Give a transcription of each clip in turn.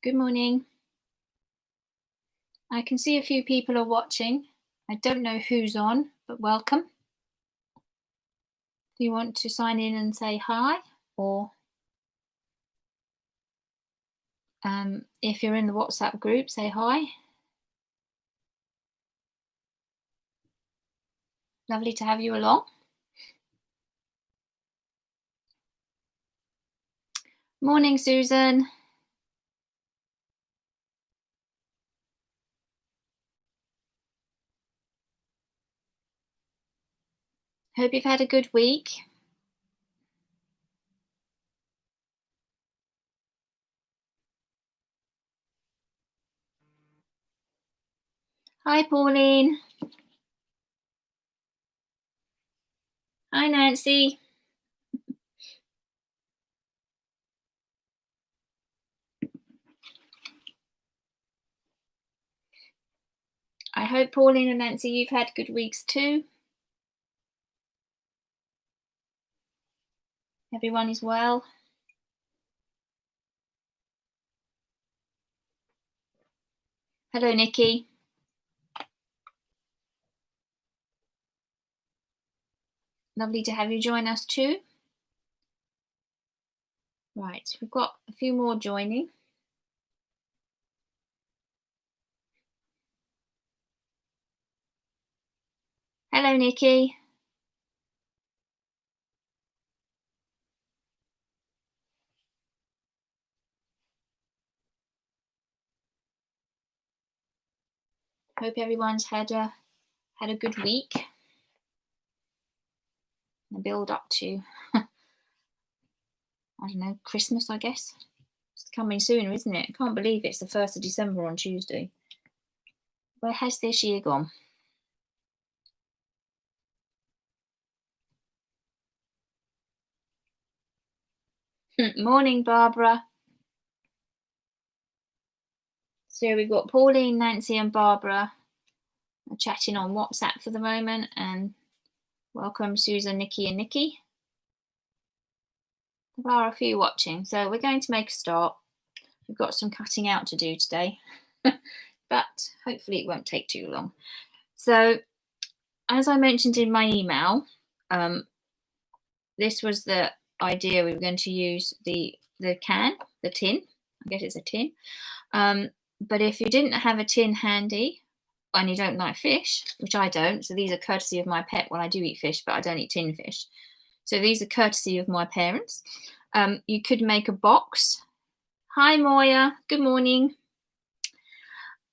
Good morning. I can see a few people are watching. I don't know who's on, but welcome. Do you want to sign in and say hi? Or if you're in the WhatsApp group, say hi. Lovely to have you along. Morning, Susan. Hope you've had a good week. Hi, Pauline. Hi, Nancy. I hope, Pauline and Nancy, you've had good weeks too. Everyone is well. Hello, Nikki. Lovely to have you join us too. Right, we've got a few more joining. Hello, Nikki. Hope everyone's had a good week. The build up to, I don't know, Christmas, I guess. It's coming sooner, isn't it? I can't believe it's the 1st of December on Tuesday. Where has this year gone? Morning, Barbara. So we've got Pauline, Nancy and Barbara chatting on WhatsApp for the moment, and welcome Susan, Nikki and Nikki. There are a few watching, so we're going to make a start. We've got some cutting out to do today, but hopefully it won't take too long. So as I mentioned in my email, this was the idea. We were going to use the tin. I guess it's a tin. But if you didn't have a tin handy and you don't like fish, which I don't, so these are courtesy of my pet. Well, I do eat fish, but I don't eat tin fish. So these are courtesy of my parents. You could make a box. Hi, Moya. Good morning.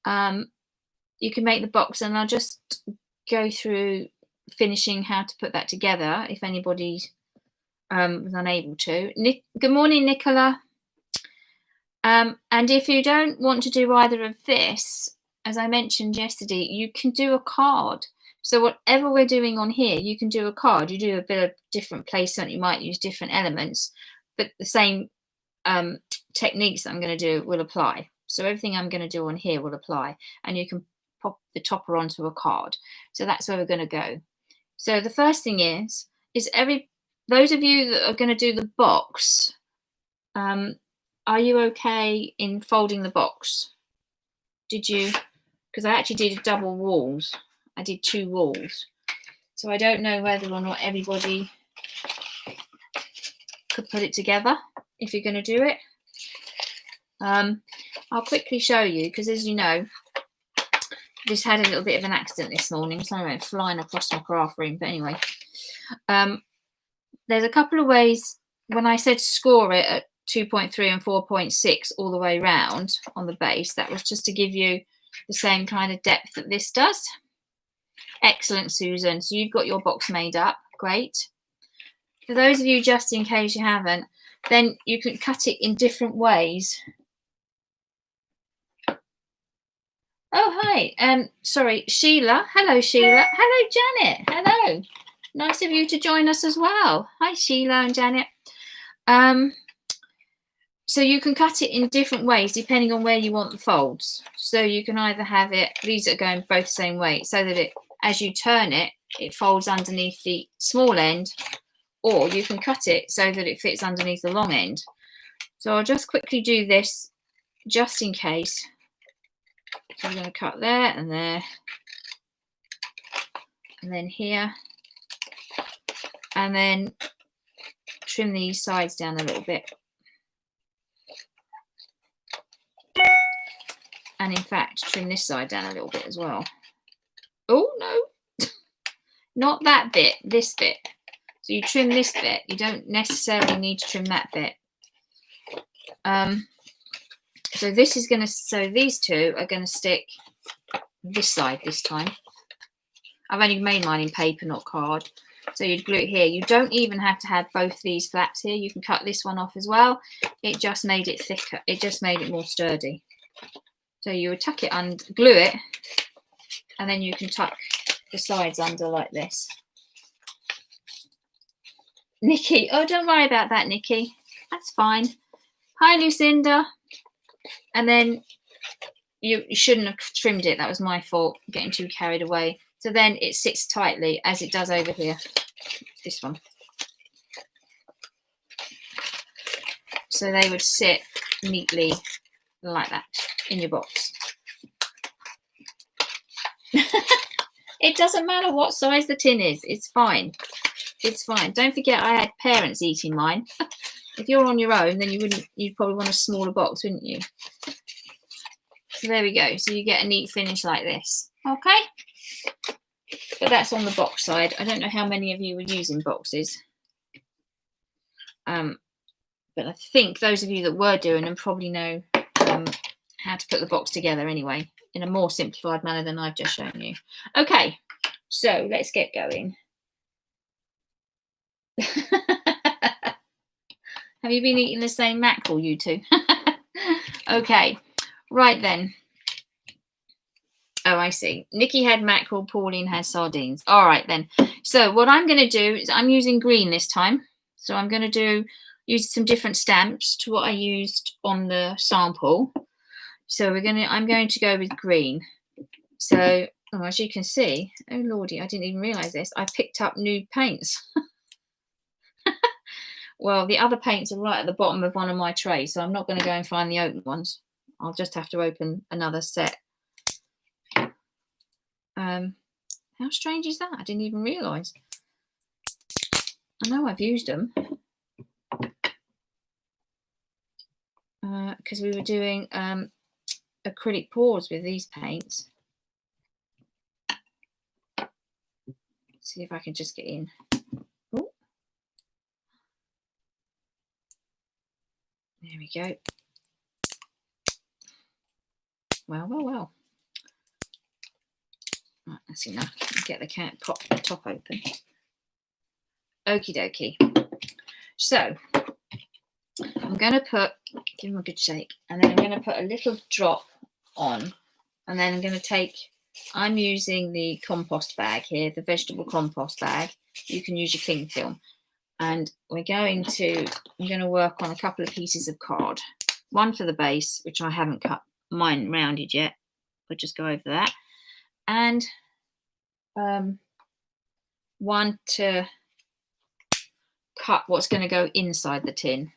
You can make the box, and I'll just go through finishing how to put that together if anybody was unable to. Good morning, Nicola. And if you don't want to do either of this, as I mentioned yesterday, you can do a card. So whatever we're doing on here, you can do a card. You do a bit of different placement. You might use different elements, but the same techniques that I'm going to do will apply. So everything I'm going to do on here will apply, and you can pop the topper onto a card. So that's where we're going to go. So the first thing is those of you that are going to do the box, are you okay in folding the box? Did you? Because I actually did double walls. I did 2 walls. So I don't know whether or not everybody could put it together if you're going to do it. I'll quickly show you, because as you know, this had a little bit of an accident this morning. So I went flying across my craft room. But anyway, there's a couple of ways. When I said score it at 2.3 and 4.6 all the way round on the base, that was just to give you the same kind of depth that this does. Excellent, Susan. So you've got your box made up. Great. For those of you, just in case you haven't, then you can cut it in different ways. Oh, hi. Sorry, Sheila. Hello, Sheila. Hello, Janet. Hello. Nice of you to join us as well. Hi, Sheila and Janet. So you can cut it in different ways depending on where you want the folds. So you can either have it, these are going both the same way, so that as you turn it, it folds underneath the small end, or you can cut it so that it fits underneath the long end. So I'll just quickly do this just in case, I'm going to cut there and there, and then here, and then trim these sides down a little bit. And in fact, trim this side down a little bit as well. Oh, no, not that bit, this bit. So you trim this bit. You don't necessarily need to trim that bit. So this is going to, so these two are going to stick this side this time. I've only made mine in paper, not card. So you'd glue it here. You don't even have to have both these flaps here. You can cut this one off as well. It just made it thicker. It just made it more sturdy. So you would tuck it under, glue it, and then you can tuck the sides under like this. Nikki, oh, don't worry about that, Nikki. That's fine. Hi, Lucinda. And then you shouldn't have trimmed it. That was my fault, getting too carried away. So then it sits tightly as it does over here. This one. So they would sit neatly like that in your box. It doesn't matter what size the tin is. It's fine. It's fine. Don't forget I had parents eating mine. If you're on your own, then you'd probably want a smaller box, wouldn't you? So there we go. So you get a neat finish like this. Okay? But that's on the box side. I don't know how many of you were using boxes. But I think those of you that were doing them probably know how to put the box together anyway, in a more simplified manner than I've just shown you. Okay, so let's get going. Have you been eating the same mackerel, you two? Okay, right then. Oh, I see. Nikki had mackerel, Pauline has sardines. All right then. So what I'm going to do is I'm using green this time. So I'm going to use some different stamps to what I used on the sample. So I'm going to go with green. So as you can see, oh lordy, I didn't even realise this. I picked up new paints. Well, the other paints are right at the bottom of one of my trays, so I'm not going to go and find the open ones. I'll just have to open another set. How strange is that? I didn't even realise. I know I've used them. Because we were doing acrylic pours with these paints. Let's see if I can just get in. Ooh. There we go. Well, well, well. Right, that's enough. Get the pop the top open. Okie dokie. So I'm going to give them a good shake, and then I'm going to put a little drop on, and then I'm going to I'm using the compost bag here, the vegetable compost bag. You can use your cling film. And I'm going to work on a couple of pieces of card. One for the base, which I haven't cut mine rounded yet. I'll just go over that. And one to cut what's going to go inside the tin.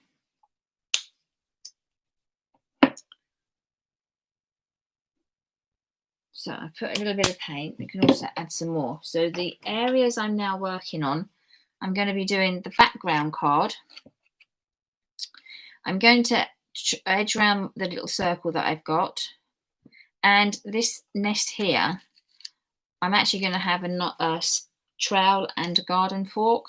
So I put a little bit of paint. You can also add some more. So the areas I'm now working on, I'm going to be doing the background card. I'm going to edge around the little circle that I've got. And this nest here, I'm actually going to have a trowel and a garden fork.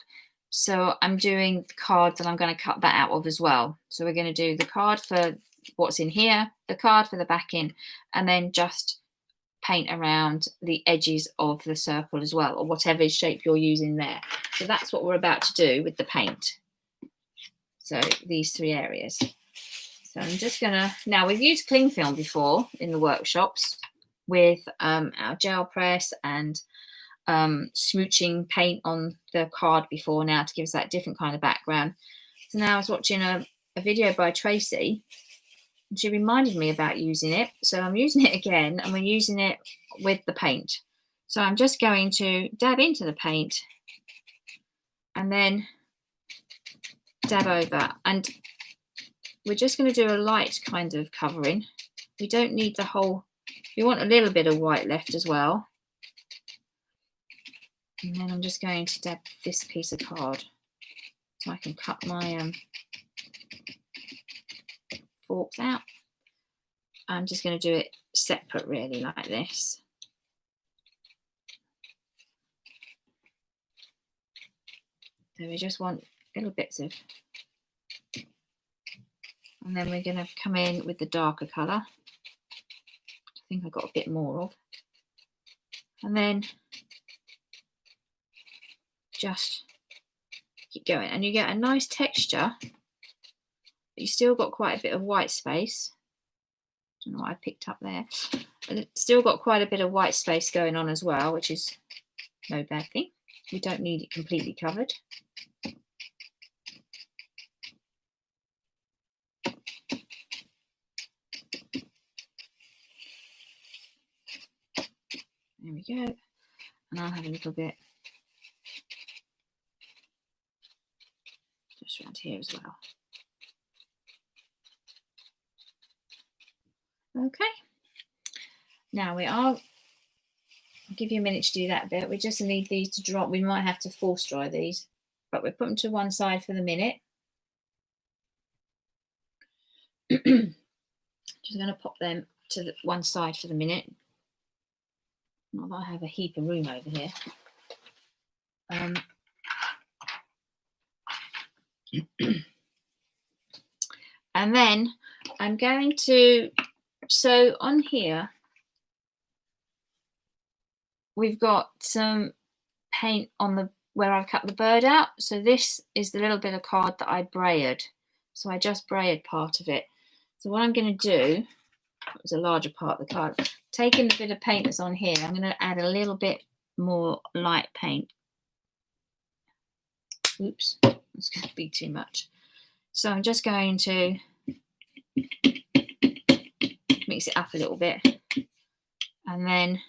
So I'm doing the card that I'm going to cut that out of as well. So we're going to do the card for what's in here, the card for the backing, and then just paint around the edges of the circle as well, or whatever shape you're using there. So that's what we're about to do with the paint. So these three areas. So I'm just gonna, now we've used cling film before in the workshops with our gel press and smooching paint on the card before now to give us that different kind of background. So now I was watching a video by Tracy. She reminded me about using it, so I'm using it again, and we're using it with the paint. So I'm just going to dab into the paint and then dab over. And we're just going to do a light kind of covering. We don't need the whole, we want a little bit of white left as well. And then I'm just going to dab this piece of card so I can cut my forks out. I'm just going to do it separate really like this. So we just want little bits of, and then we're going to come in with the darker colour. I think I got a bit more of. And then just keep going. And you get a nice texture, but you still got quite a bit of white space. Don't know what I picked up there. And it's still got quite a bit of white space going on as well, which is no bad thing. We don't need it completely covered. There we go. And I'll have a little bit just around here as well. Okay. Now I'll give you a minute to do that bit. We just need these to drop. We might have to force dry these, but we'll put them to one side for the minute. Just going to pop them to the one side for the minute. Not that I have a heap of room over here. And then I'm going to, so on here, we've got some paint on the, where I've cut the bird out. So this is the little bit of card that I braided. So I just braided part of it. So what I'm going to do, is a larger part of the card, taking the bit of paint that's on here, I'm going to add a little bit more light paint. Oops, it's going to be too much. So I'm just going to mix it up a little bit, and then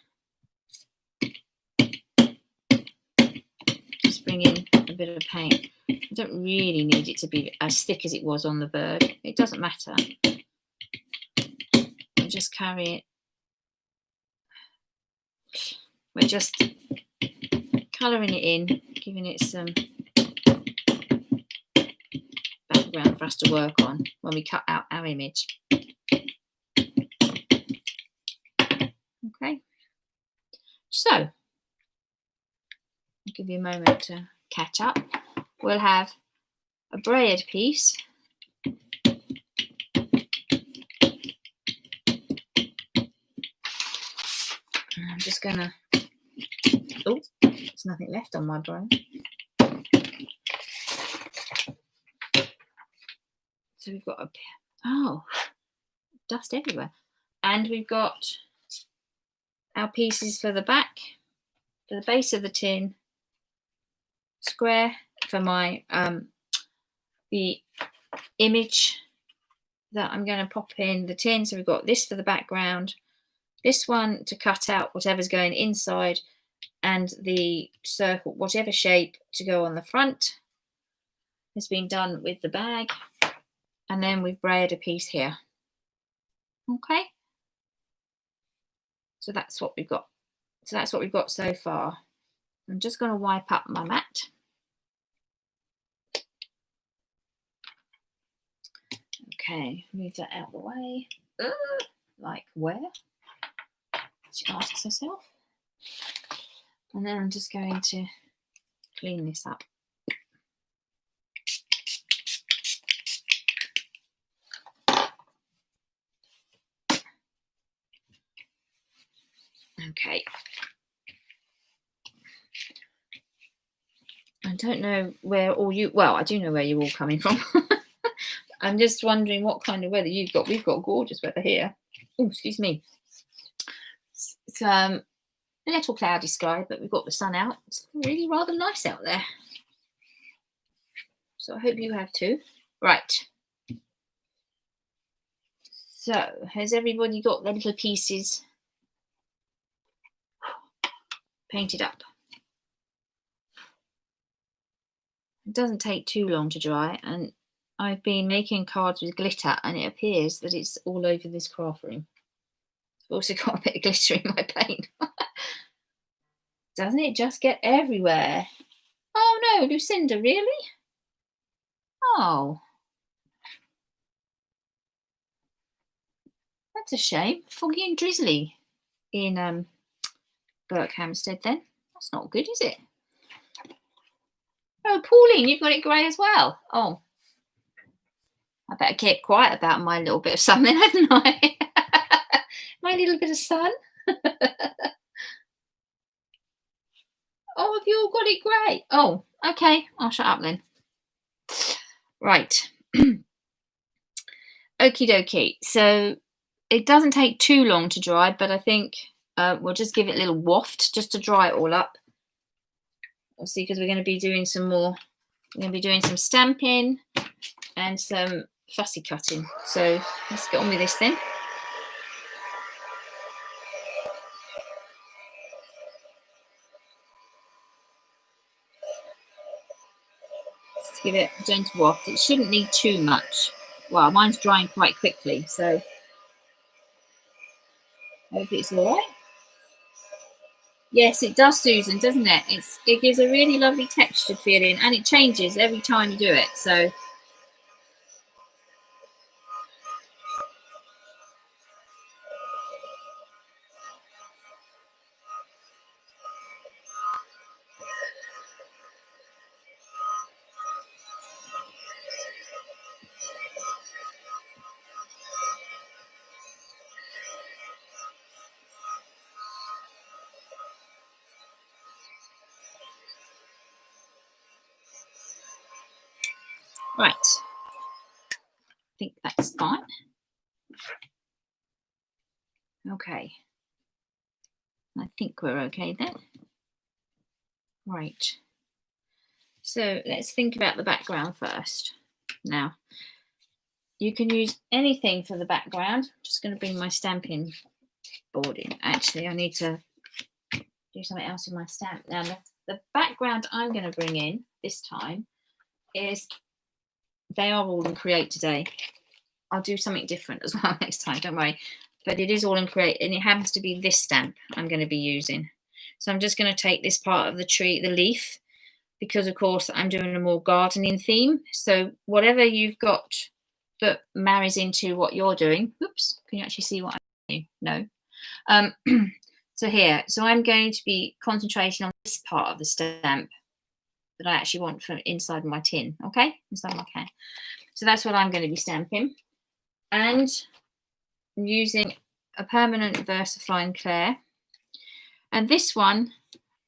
just bring in a bit of paint. I don't really need it to be as thick as it was on the bird. It doesn't matter. I just carry it. We're just colouring it in, giving it some background for us to work on when we cut out our image. Okay, so I'll give you a moment to catch up. We'll have a braid piece. And I'm just gonna, oh, there's nothing left on my braid. So we've got a, oh, dust everywhere. And we've got our pieces for the back, for the base of the tin, square for my the image that I'm going to pop in the tin. So we've got this for the background, this one to cut out whatever's going inside, and the circle, whatever shape, to go on the front has been done with the bag. And then we've braided a piece here. Okay. So that's what we've got. So that's what we've got so far. I'm just going to wipe up my mat. Okay, move that out of the way. Like where? She asks herself. And then I'm just going to clean this up. Okay. I don't know where all you, well, I do know where you're all coming from. I'm just wondering what kind of weather you've got. We've got gorgeous weather here. Oh, excuse me. It's a little cloudy sky, but we've got the sun out. It's really rather nice out there. So I hope you have too. Right. So has everybody got their little pieces painted up? It doesn't take too long to dry, and I've been making cards with glitter, and it appears that it's all over this craft room. I've also got a bit of glitter in my plane. Doesn't it just get everywhere? Oh no, Lucinda, really? Oh, that's a shame. Foggy and drizzly in Berkhamsted then. That's not good, is it? Oh, Pauline, you've got it grey as well. Oh, I better keep quiet about my little bit of sun then, haven't I? My little bit of sun. Oh, have you all got it grey? Oh, okay. I'll shut up then. Right. Okie dokie. So it doesn't take too long to dry, but I think we'll just give it a little waft just to dry it all up. Obviously, because we're going to be doing some more. We're going to be doing some stamping and some fussy cutting. So let's get on with this then. Let's give it a gentle waft. It shouldn't need too much. Well, mine's drying quite quickly, so hopefully it's all right. Yes, it does, Susan, doesn't it? It gives a really lovely textured feeling, and it changes every time you do it. So right, I think that's fine. Okay, I think we're okay then. Right, so let's think about the background first. Now, you can use anything for the background. I'm just going to bring my stamping board in. Actually, I need to do something else in my stamp. Now, the background I'm going to bring in this time is, they are all in Create today. I'll do something different as well next time, don't worry. But it is all in Create, and it happens to be this stamp I'm going to be using. So I'm just going to take this part of the tree, the leaf, because of course I'm doing a more gardening theme. So whatever you've got that marries into what you're doing. Oops, can you actually see what I'm doing? No. So here, so I'm going to be concentrating on this part of the stamp that I actually want from inside my tin, okay? Inside my can. So that's what I'm going to be stamping. And I'm using a permanent VersaFine Clair. And this one,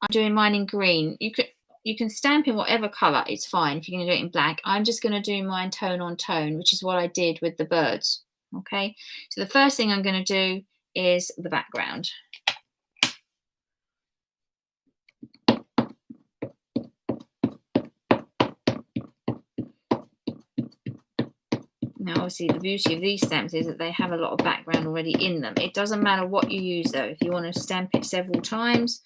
I'm doing mine in green. You can stamp in whatever colour, it's fine if you're going to do it in black. I'm just going to do mine tone on tone, which is what I did with the birds, okay? So the first thing I'm going to do is the background. Now, obviously, the beauty of these stamps is that they have a lot of background already in them. It doesn't matter what you use, though. If you want to stamp it several times,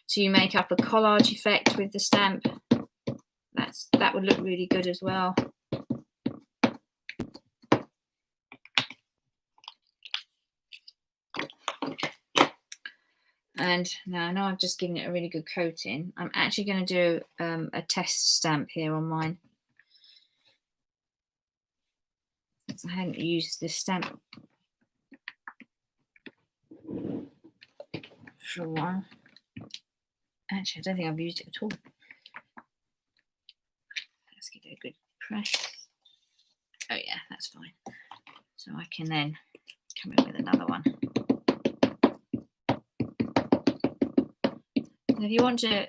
so you make up a collage effect with the stamp, that would look really good as well. And now I know I've just given it a really good coating. I'm actually going to do a test stamp here on mine. I hadn't used this stamp for a while. Actually, I don't think I've used it at all. Let's give it a good press. Oh yeah, that's fine. So I can then come in with another one. And if you want to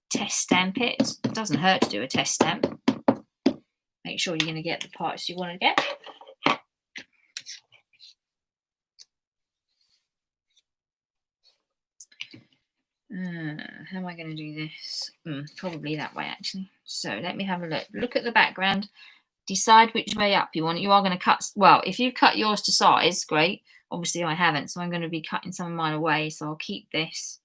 test stamp it, it doesn't hurt to do a test stamp. Make sure you're going to get the parts you want to get. How am I going to do this? Probably that way, actually. So let me have a look. Look at the background. Decide which way up you want. You are going to cut. Well, if you've cut yours to size, great. Obviously, I haven't, so I'm going to be cutting some of mine away. So I'll keep this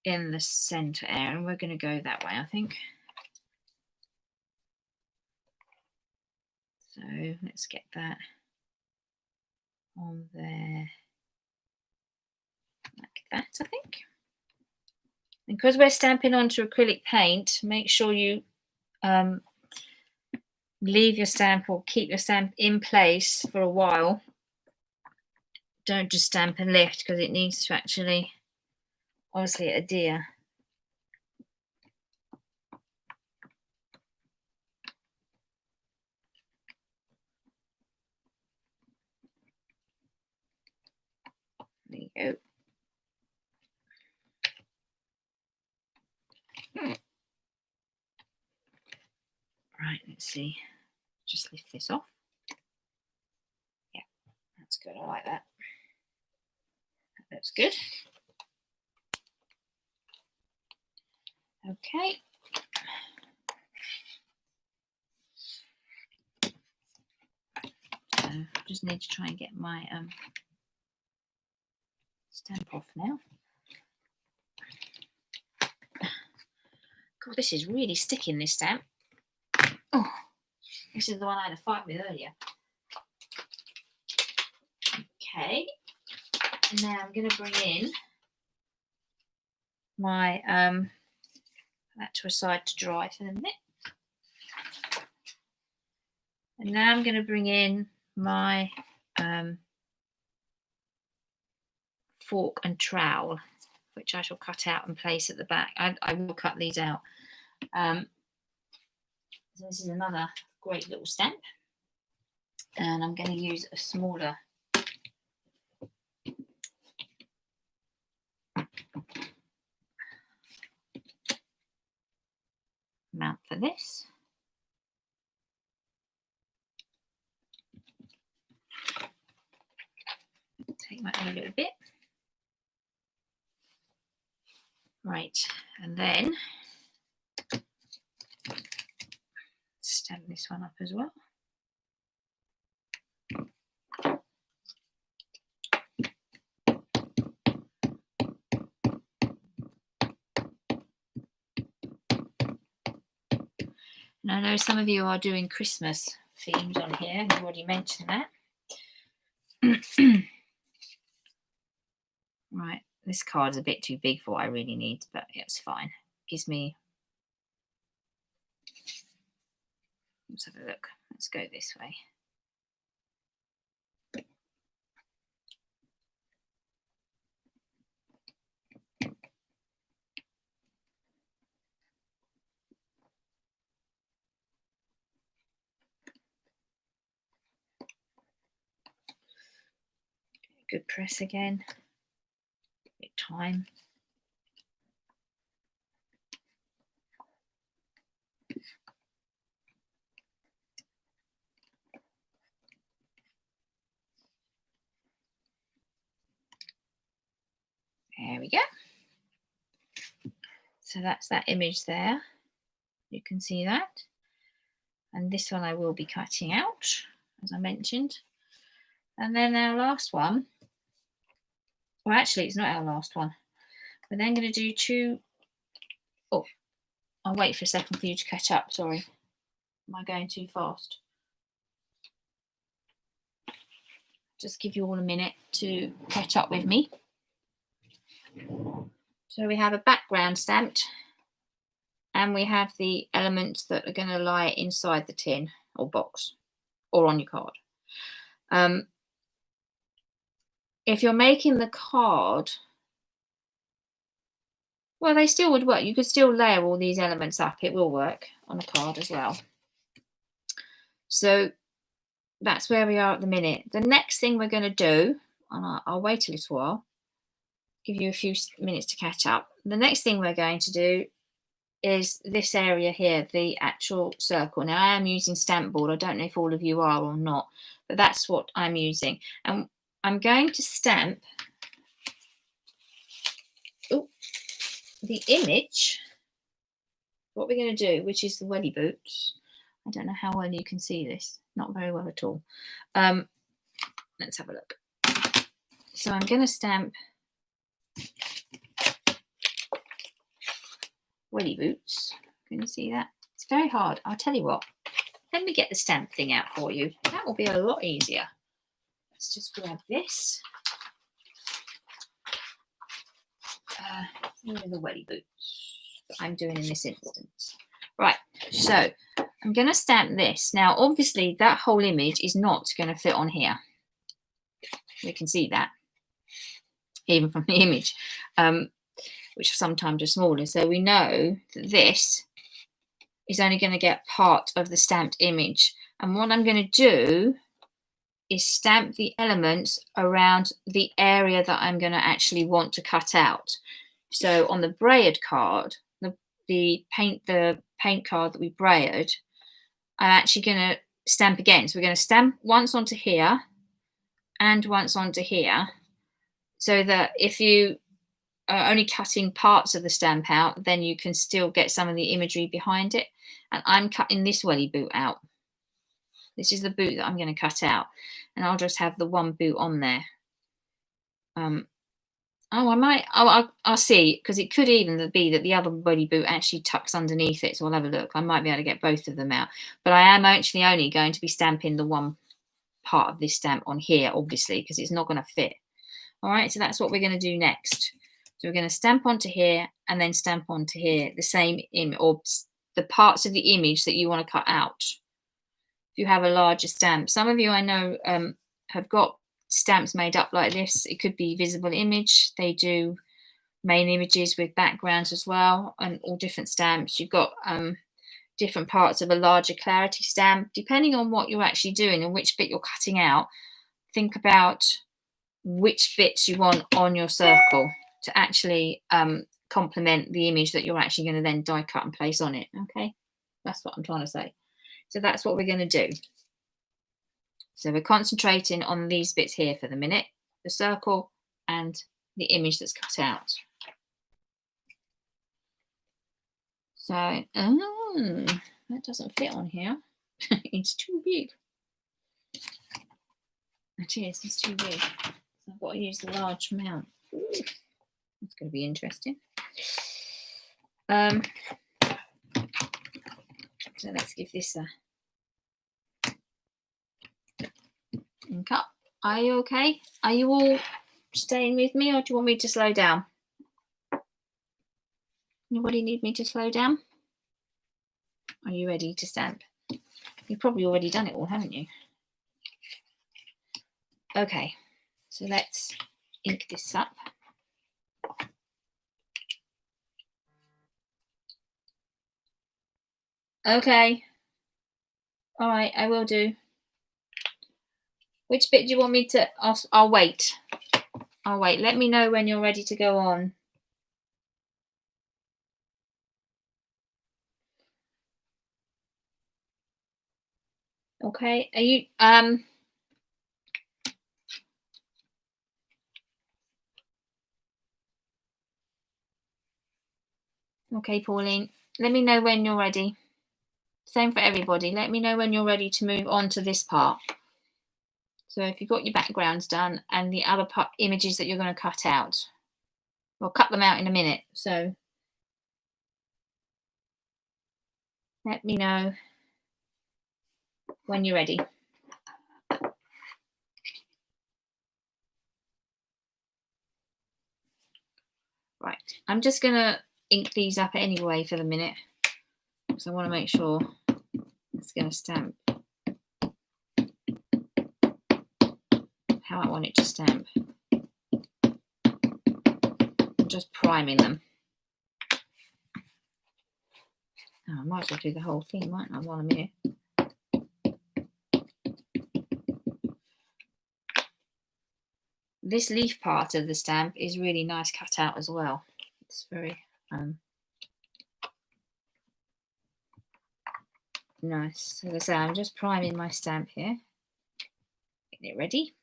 in the center area, and we're going to go that way, I think. So let's get that on there like that, I think. And because we're stamping onto acrylic paint, make sure you leave your stamp or keep your stamp in place for a while. Don't just stamp and lift, because it needs to actually obviously adhere. There you go. Right, let's see. Just lift this off. Yeah, that's good. I like that. That looks good. Okay. So just need to try and get my stamp off now. God, this is really sticking, this stamp. Oh, this is the one I had a fight with earlier. Okay. And now I'm going to bring in my that to a side to dry for a minute. And now I'm going to bring in my fork and trowel, which I shall cut out and place at the back. I will cut these out. So this is another great little stamp, and I'm going to use a smaller amount for this. Take my own little bit. Right, and then stamp this one up as well. And I know some of you are doing Christmas themes on here. I've already mentioned that. Right, this card is a bit too big for what I really need, but it's fine. Gives me. Let's have a look. Let's go this way. Good press again. Bit time. There we go. So that's that image there. You can see that. And this one I will be cutting out, as I mentioned. And then our last one. Well, actually, it's not our last one. We're then going to do two. Oh, I'll wait for a second for you to catch up. Sorry. Am I going too fast? Just give you all a minute to catch up with me. So we have a background stamped, and we have the elements that are going to lie inside the tin or box or on your card. If you're making the card, well, they still would work. You could still layer all these elements up. It will work on a card as well. So that's where we are at the minute. The next thing we're going to do, and I'll wait a little while, give you a few minutes to catch up. The next thing we're going to do is this area here, the actual circle. Now, I am using stamp board. I don't know if all of you are or not, but that's what I'm using. And I'm going to stamp the image, what we're going to do, which is the welly boots. I don't know how well you can see this. Not very well at all. Let's have a look. So I'm going to stamp welly boots. Can you see that? It's very hard. I'll tell you what. Let me get the stamp thing out for you. That will be a lot easier. Let's just grab this. Here are the welly boots that I'm doing in this instance. Right, so I'm going to stamp this. Now, obviously, that whole image is not going to fit on here. We can see that, even from the image, which sometimes are smaller. So we know that this is only going to get part of the stamped image. And what I'm going to do is stamp the elements around the area that I'm going to actually want to cut out. So on the braid card, the paint card that we braid, I'm actually going to stamp again. So we're going to stamp once onto here and once onto here, so that if you are only cutting parts of the stamp out, then you can still get some of the imagery behind it. And I'm cutting this welly boot out. This is the boot that I'm going to cut out, and I'll just have the one boot on there. I'll see, because it could even be that the other welly boot actually tucks underneath it, so I'll have a look. I might be able to get both of them out, but I am actually only going to be stamping the one part of this stamp on here, obviously, because it's not going to fit. All right, so that's what we're going to do next. So we're going to stamp onto here and then stamp onto here the same image, or the parts of the image that you want to cut out. If you have a larger stamp, some of you I know have got stamps made up like this. It could be visible image. They do main images with backgrounds as well, and all different stamps. You've got different parts of a larger clarity stamp. Depending on what you're actually doing and which bit you're cutting out, think about which bits you want on your circle to actually complement the image that you're actually going to then die cut and place on it. Okay, that's what I'm trying to say. So that's what we're going to do. So we're concentrating on these bits here for the minute, the circle and the image that's cut out. So, that doesn't fit on here. It's too big. It is, it's too big. So I've got to use the large amount. Ooh, that's going to be interesting. So let's give this a cut. Are you okay? Are you all staying with me, or do you want me to slow down? Anybody need me to slow down? Are you ready to stamp? You've probably already done it all, haven't you? Okay, so let's ink this up. Okay. All right, I will do. Which bit do you want me to? I'll wait. I'll wait. Let me know when you're ready to go on. Okay. Are you Okay, Pauline. Let me know when you're ready. Same for everybody. Let me know when you're ready to move on to this part. So if you've got your backgrounds done and the other images that you're going to cut out, we'll cut them out in a minute. So let me know when you're ready. Right, I'm just going to ink these up anyway for the minute, because I want to make sure it's going to stamp how I want it to stamp. I'm just priming them. Oh, I might as well do the whole thing, mightn't I, while I'm here? This leaf part of the stamp is really nice cut out as well. It's very nice. So as I say, I'm just priming my stamp here. Getting it ready.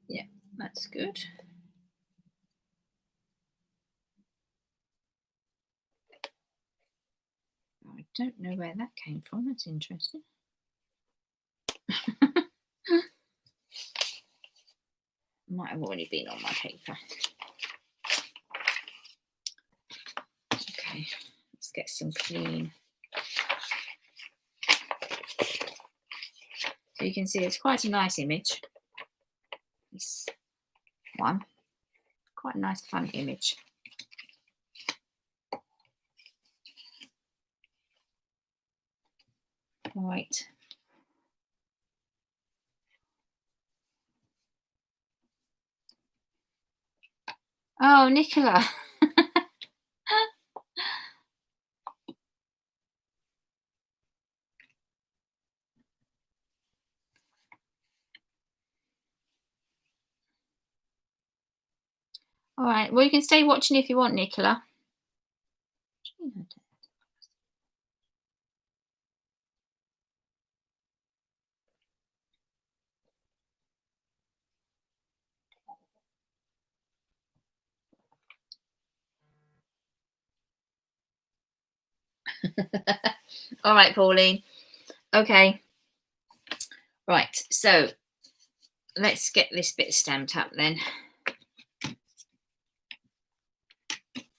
Yeah, that's good. I don't know where that came from. That's interesting. Might have already been on my paper. Okay, let's get some clean. So you can see it's quite a nice image. This one, quite a nice fun image. Right. Oh, Nicola. All right. Well, you can stay watching if you want, Nicola. All right, Pauline. Okay. Right. So let's get this bit stamped up then.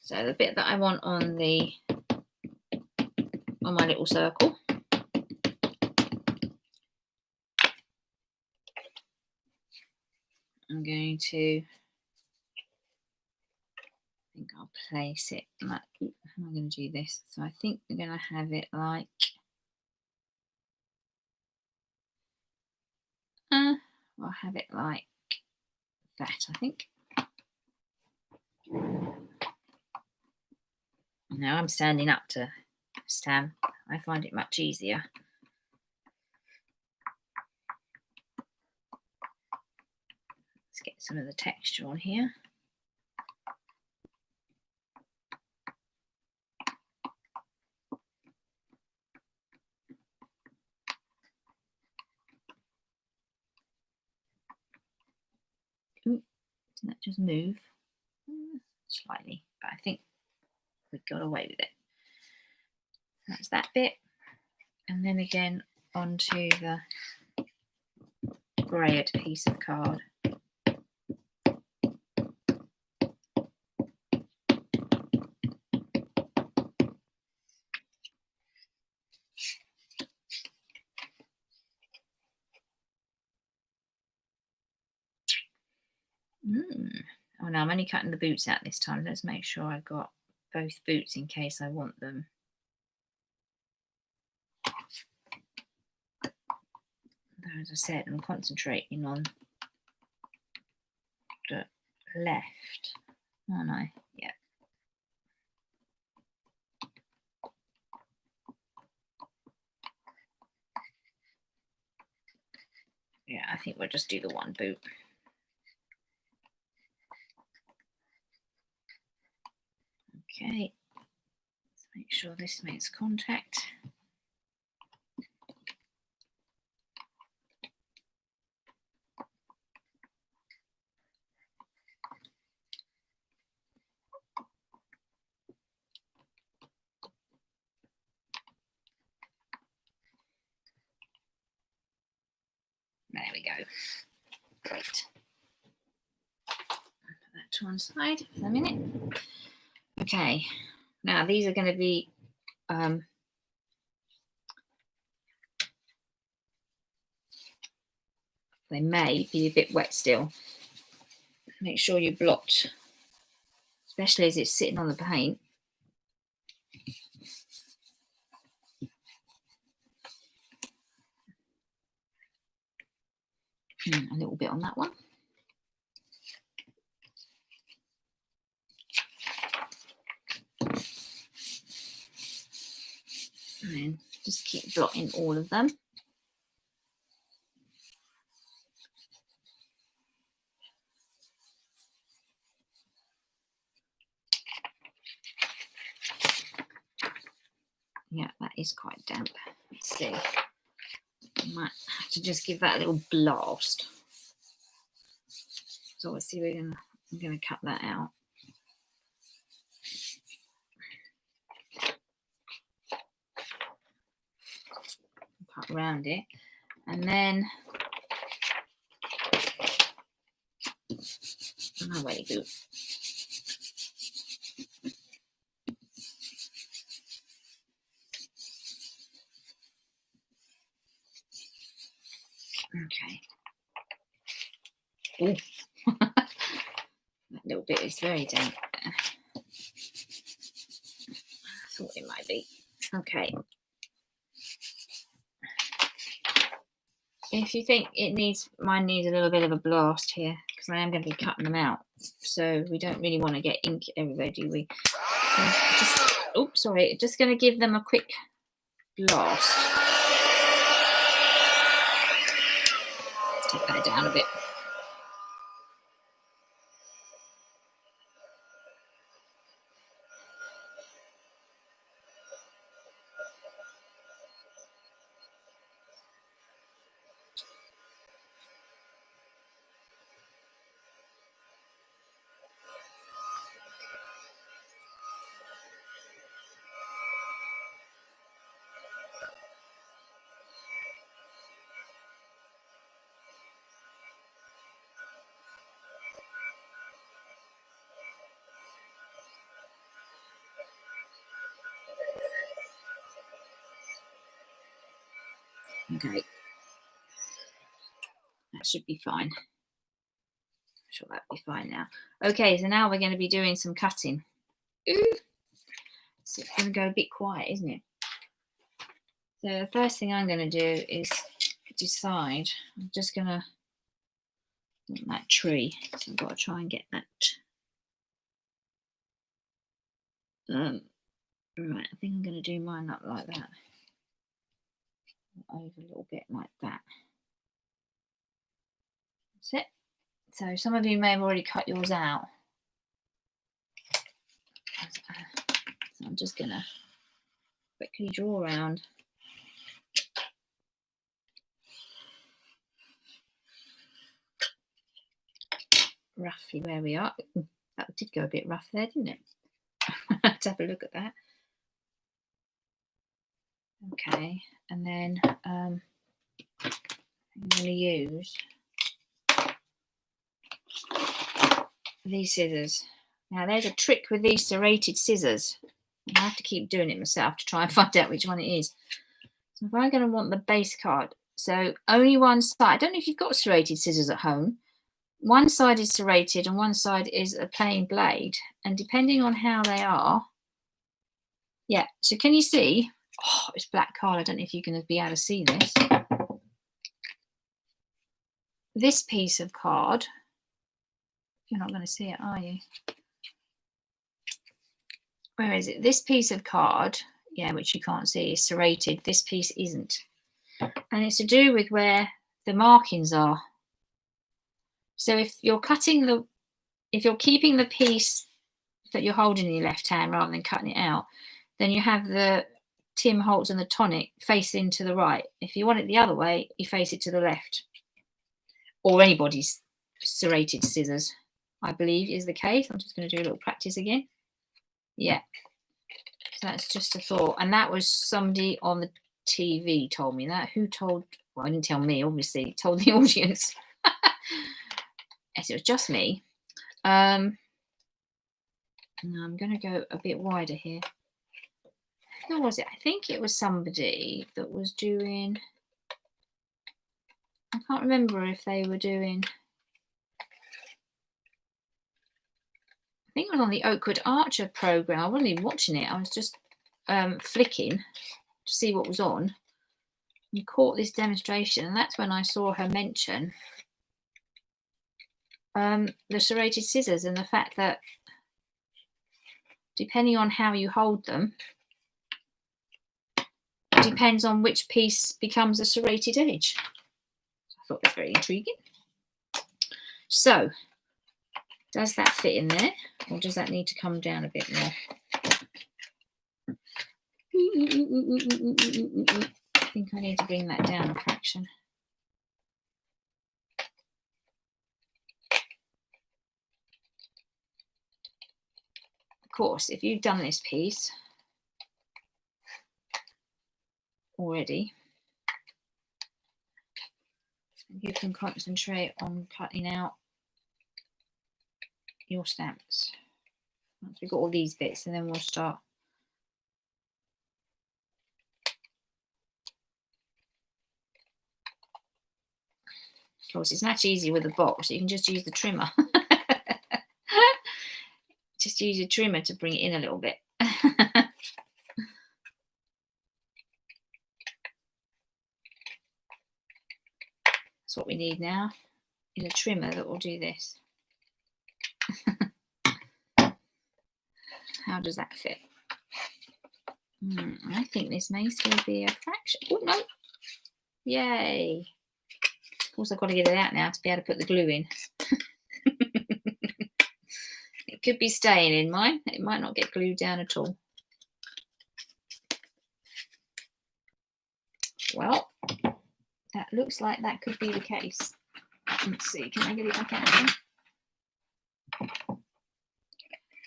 So the bit that I want on my little circle. I'm going to, I think I'll place it like, how am I going to do this? So I think we're going to have it like, I'll have it like that, I think. Now I'm standing up to stamp. I find it much easier. Let's get some of the texture on here. Ooh, didn't that just move? Slightly, but I think we got away with it. That's that bit. And then again onto the greyed piece of card. Oh no, I'm only cutting the boots out this time. Let's make sure I've got both boots in case I want them. Though, as I said, I'm concentrating on the left, aren't I? Yeah. Yeah, I think we'll just do the one boot. Okay, let's make sure this makes contact. There we go. Great. Put that to one side for a minute. Okay, now these are going to be they may be a bit wet still. Make sure you blot, especially as it's sitting on the paint. A little bit on that one. And then just keep blotting all of them. Yeah, that is quite damp. Let's see. I might have to just give that a little blast. So obviously I'm gonna cut that out. Cut around it, and then Oh, very good. Okay. Oh, that little bit is very damp. I thought it might be. Okay. If you think mine needs a little bit of a blast here, because I am going to be cutting them out. So we don't really want to get ink everywhere, do we? Sorry. Just going to give them a quick blast. Let's take that down a bit. Okay, that should be fine. I'm sure that'll be fine now. Okay, so now we're going to be doing some cutting. So it's going to go a bit quiet, isn't it? So the first thing I'm going to do is decide. I'm just going to want that tree. So I've got to try and get that. Right, I think I'm going to do mine up like that. Over a little bit like that. That's it. So some of you may have already cut yours out. So I'm just going to quickly draw around. Roughly where we are. That did go a bit rough there, didn't it? Let's have a look at that. Okay, and then I'm going to use these scissors. Now there's a trick with these serrated scissors. I have to keep doing it myself to try and find out which one it is. So if I'm going to want the base card, so only one side. I don't know if you've got serrated scissors at home. One side is serrated and one side is a plain blade. And depending on how they are, yeah. So can you see? Oh, it's black card. I don't know if you're going to be able to see this. This piece of card, you're not going to see it, are you? Where is it? This piece of card, yeah, which you can't see, is serrated. This piece isn't. And it's to do with where the markings are. So if you're keeping the piece that you're holding in your left hand rather than cutting it out, then you have the Tim Holtz and the tonic facing to the right. If you want it the other way, you face it to the left. Or anybody's serrated scissors, I believe is the case. I'm just going to do a little practice again. Yeah. So that's just a thought. And that was somebody on the TV told me that. Who told? Well, I didn't tell me, obviously. Told the audience. Yes, it was just me. Now I'm going to go a bit wider here. Who was it? I think it was somebody that was doing. I can't remember if they were doing. I think it was on the Oakwood Archer program. I wasn't even watching it. I was just flicking to see what was on. And caught this demonstration, and that's when I saw her mention the serrated scissors and the fact that depending on how you hold them, depends on which piece becomes a serrated edge. I thought it was very intriguing. So, does that fit in there, or does that need to come down a bit more? I think I need to bring that down a fraction. Of course, if you've done this piece already, you can concentrate on cutting out your stamps. Once we've got all these bits, and then we'll start. Of course, it's much easier with a box. You can just use the trimmer. Just use your trimmer to bring it in a little bit. That's what we need now, is a trimmer that will do this. How does that fit? I think this may still be a fraction. Oh, no. Yay. Of course, I've got to get it out now to be able to put the glue in. It could be staying in mine. It might not get glued down at all. Well, that looks like that could be the case. Let's see, can I get it back out?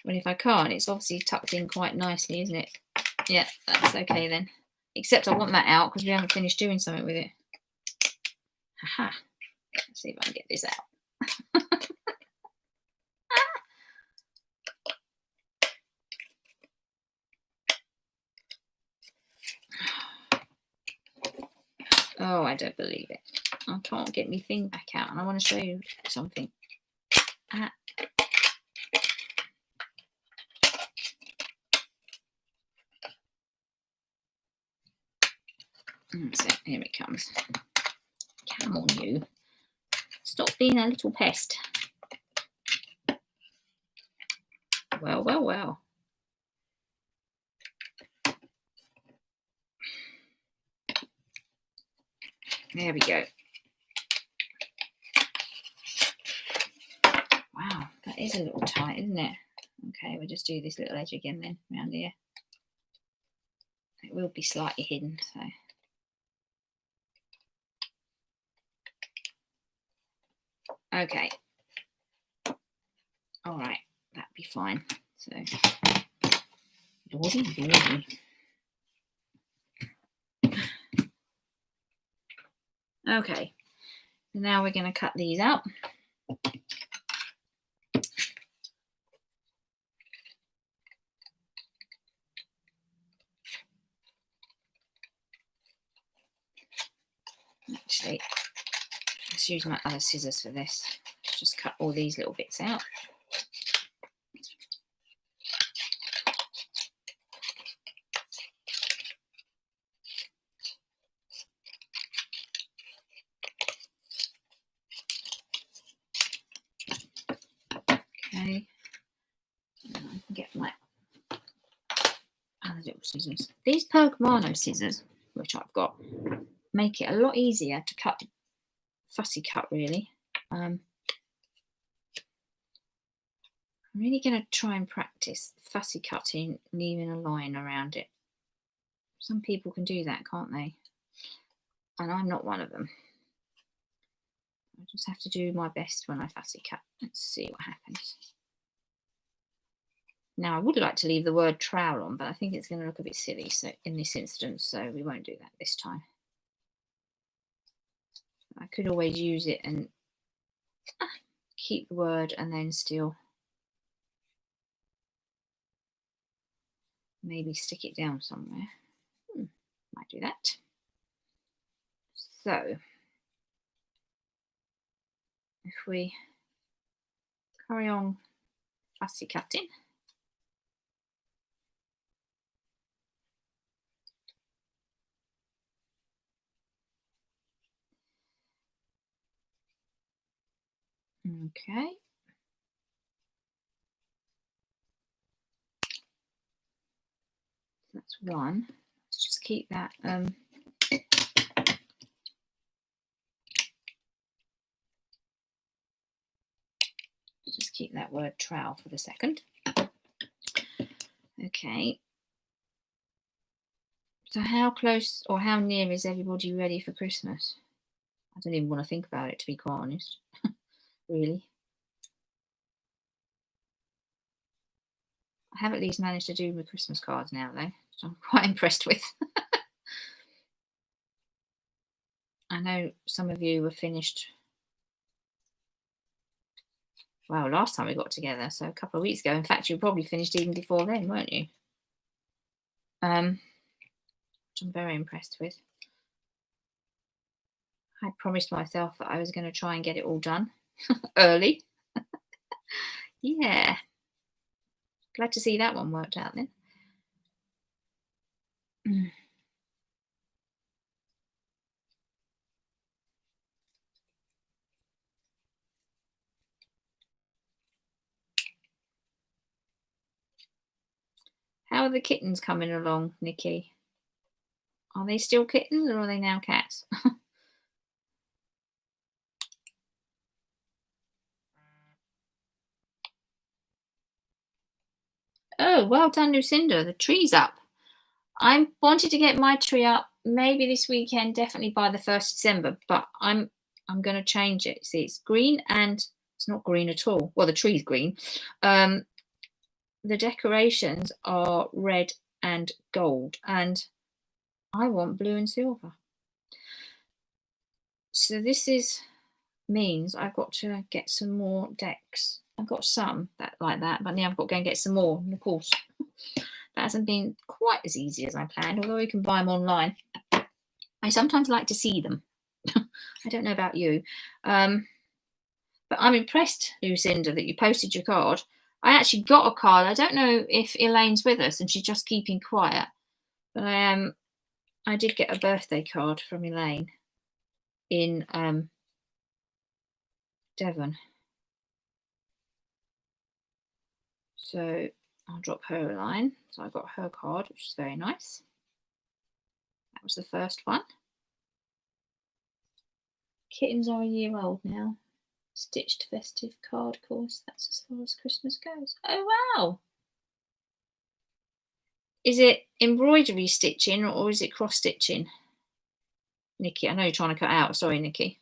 Well, if I can't, it's obviously tucked in quite nicely, isn't it? Yeah, that's okay then. Except I want that out because we haven't finished doing something with it. Haha. Let's see if I can get this out. Oh, I don't believe it. I can't get my thing back out, and I want to show you something. So here it comes. Come on, you. Stop being a little pest. Well, well, well. There we go. Wow, that is a little tight, isn't it? Okay, we'll just do this little edge again then, around here. It will be slightly hidden, so. Okay. All right, that'd be fine. So, lordy. Okay, now we're going to cut these out. Actually, let's use my other scissors for this. Let's just cut all these little bits out. Okay, and I can get my other little scissors. These Pergamano scissors, which I've got, make it a lot easier to cut, fussy cut really. I'm really going to try and practice fussy cutting, leaving a line around it. Some people can do that, can't they? And I'm not one of them. I just have to do my best when I fussy cut. Let's see what happens. Now, I would like to leave the word trowel on, but I think it's going to look a bit silly so in this instance, so we won't do that this time. I could always use it and keep the word and then still maybe stick it down somewhere. Might do that. So, if we carry on fussy cutting. Okay. That's one. Let's just keep that. Just keep that word trowel for the second. Okay. So how close or how near is everybody ready for Christmas? I don't even want to think about it, to be quite honest. Really. I have at least managed to do my Christmas cards now, though, which I'm quite impressed with. I know some of you were finished Well, last time we got together, so a couple of weeks ago. In fact, you probably finished even before then, weren't you? Which I'm very impressed with. I promised myself that I was going to try and get it all done early. Yeah, glad to see that one worked out then. Mm. How are the kittens coming along, Nikki? Are they still kittens or are they now cats? Oh, well done, Lucinda. The tree's up. I wanted to get my tree up maybe this weekend, definitely by the 1st of December, but I'm going to change it. See, it's green and it's not green at all. Well, the tree's green. The decorations are red and gold, and I want blue and silver. So this means I've got to get some more decks. I've got some that like that, but now I've got to go and get some more. And of course, that hasn't been quite as easy as I planned, although you can buy them online. I sometimes like to see them. I don't know about you. But I'm impressed, Lucinda, that you posted your card. I actually got a card. I don't know if Elaine's with us and she's just keeping quiet. But I did get a birthday card from Elaine in Devon. So I'll drop her a line. So I got her card, which is very nice. That was the first one. Kittens are a year old now. Stitched festive card course. That's as far as Christmas goes. Oh, wow. Is it embroidery stitching or is it cross stitching? Nikki, I know you're trying to cut out. Sorry, Nikki.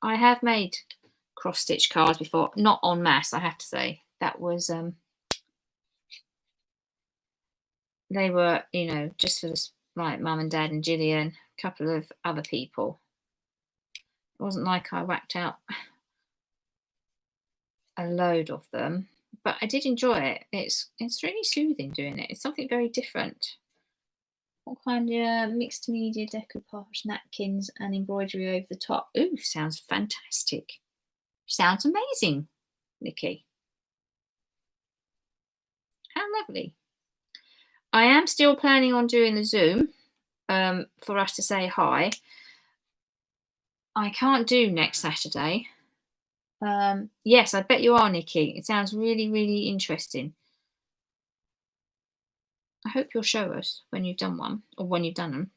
I have made cross stitch cards before, not en masse, I have to say. That was they were, just for this, like mum and dad and Gillian, a couple of other people. It wasn't like I whacked out a load of them, but I did enjoy it. It's really soothing doing it. It's something very different. What kind of mixed media decoupage, napkins and embroidery over the top? Ooh, sounds fantastic. Sounds amazing, Nikki. How lovely. I am still planning on doing the Zoom for us to say hi. I can't do next Saturday. Yes, I bet you are, Nikki. It sounds really, really interesting. I hope you'll show us when you've done one or when you've done them.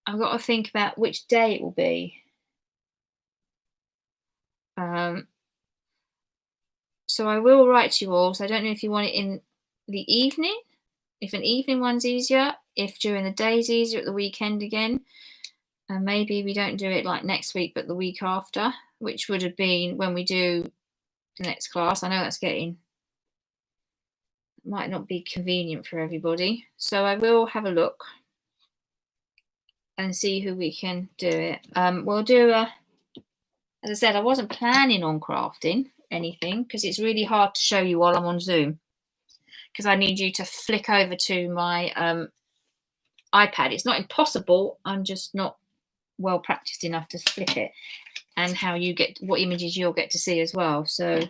I've got to think about which day it will be. So I will write to you all. So I don't know if you want it in the evening, if an evening one's easier, if during the day's easier at the weekend again. And maybe we don't do it like next week, but the week after, which would have been when we do the next class. I know that's might not be convenient for everybody. So I will have a look and see who we can do it. We'll do as I said, I wasn't planning on crafting anything because it's really hard to show you while I'm on Zoom because I need you to flick over to my iPad. It's not impossible. I'm just not well practiced enough to flip it, and how you get what images you'll get to see as well. So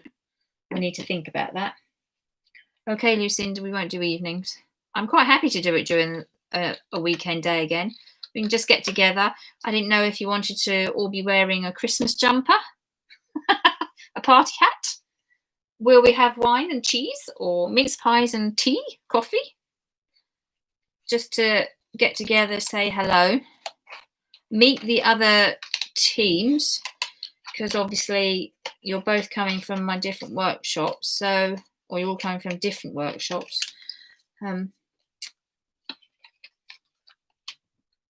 we need to think about that. Okay, Lucinda, we won't do evenings. I'm quite happy to do it during a weekend day again. We can just get together. I didn't know if you wanted to all be wearing a Christmas jumper, a party hat. Will we have wine and cheese or mince pies and tea, coffee? Just to get together, say hello, meet the other teams, because obviously you're both coming from my different workshops, or you're all coming from different workshops.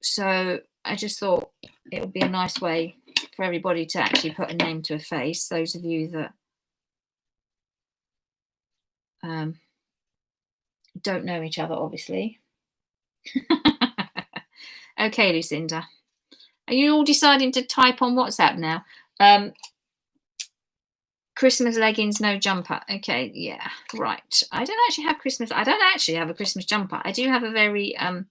So I just thought it would be a nice way for everybody to actually put a name to a face. Those of you that don't know each other, obviously. Okay, Lucinda. Are you all deciding to type on WhatsApp now? Christmas leggings, no jumper. Okay, yeah, right. I don't actually have a Christmas jumper. I do have a very I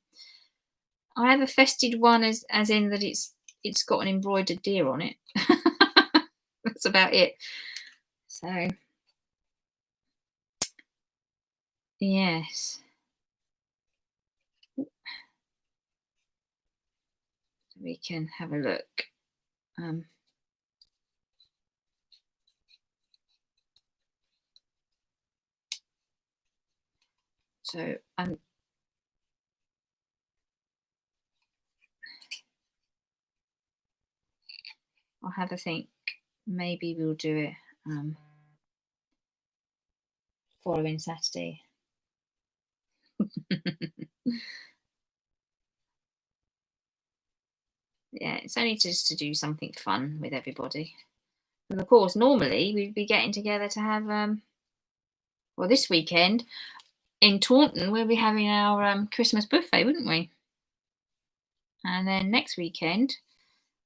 have a festive one as in that it's got an embroidered deer on it. That's about it. So yes. We can have a look. So I'll have a think. Maybe we'll do it following Saturday. Yeah, it's only just to do something fun with everybody. And of course, normally we'd be getting together to have well, this weekend in Taunton we'll be having our Christmas buffet, wouldn't we? And then next weekend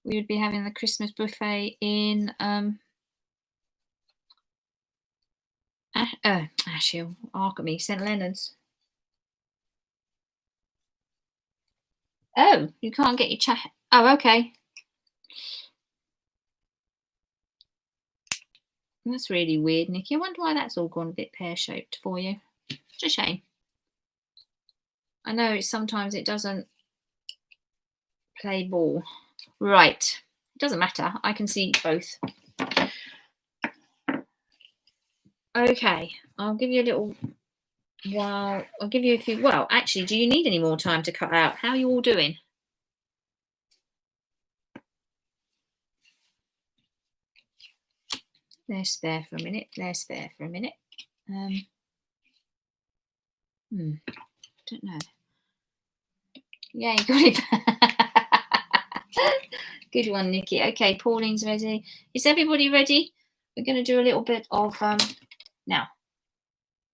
we would be having the Christmas buffet in Ash Hill, Arkemy, St Leonard's. Oh, you can't get your chat. Oh, okay. That's really weird, Nikki. I wonder why that's all gone a bit pear-shaped for you. It's a shame. I know sometimes it doesn't play ball. Right. It doesn't matter. I can see both. Okay. I'll give you a little while. I'll give you a few. Well, actually, do you need any more time to cut out? How are you all doing? They're spare for a minute. They're spare for a minute. Don't know. Yeah, you got it. Good one, Nikki. Okay, Pauline's ready. Is everybody ready? We're going to do a little bit of now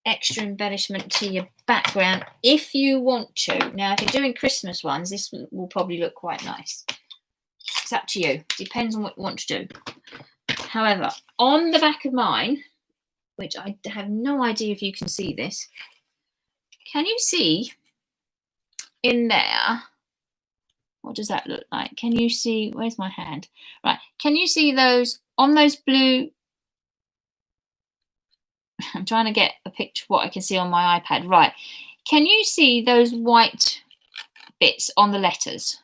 extra embellishment to your background if you want to. Now, if you're doing Christmas ones, this will probably look quite nice. It's up to you. Depends on what you want to do. However, on the back of mine, which I have no idea if you can see this, can you see in there? What does that look like? Can you see? Where's my hand? Right. Can you see those on those blue? I'm trying to get a picture of what I can see on my iPad. Right. Can you see those white bits on the letters?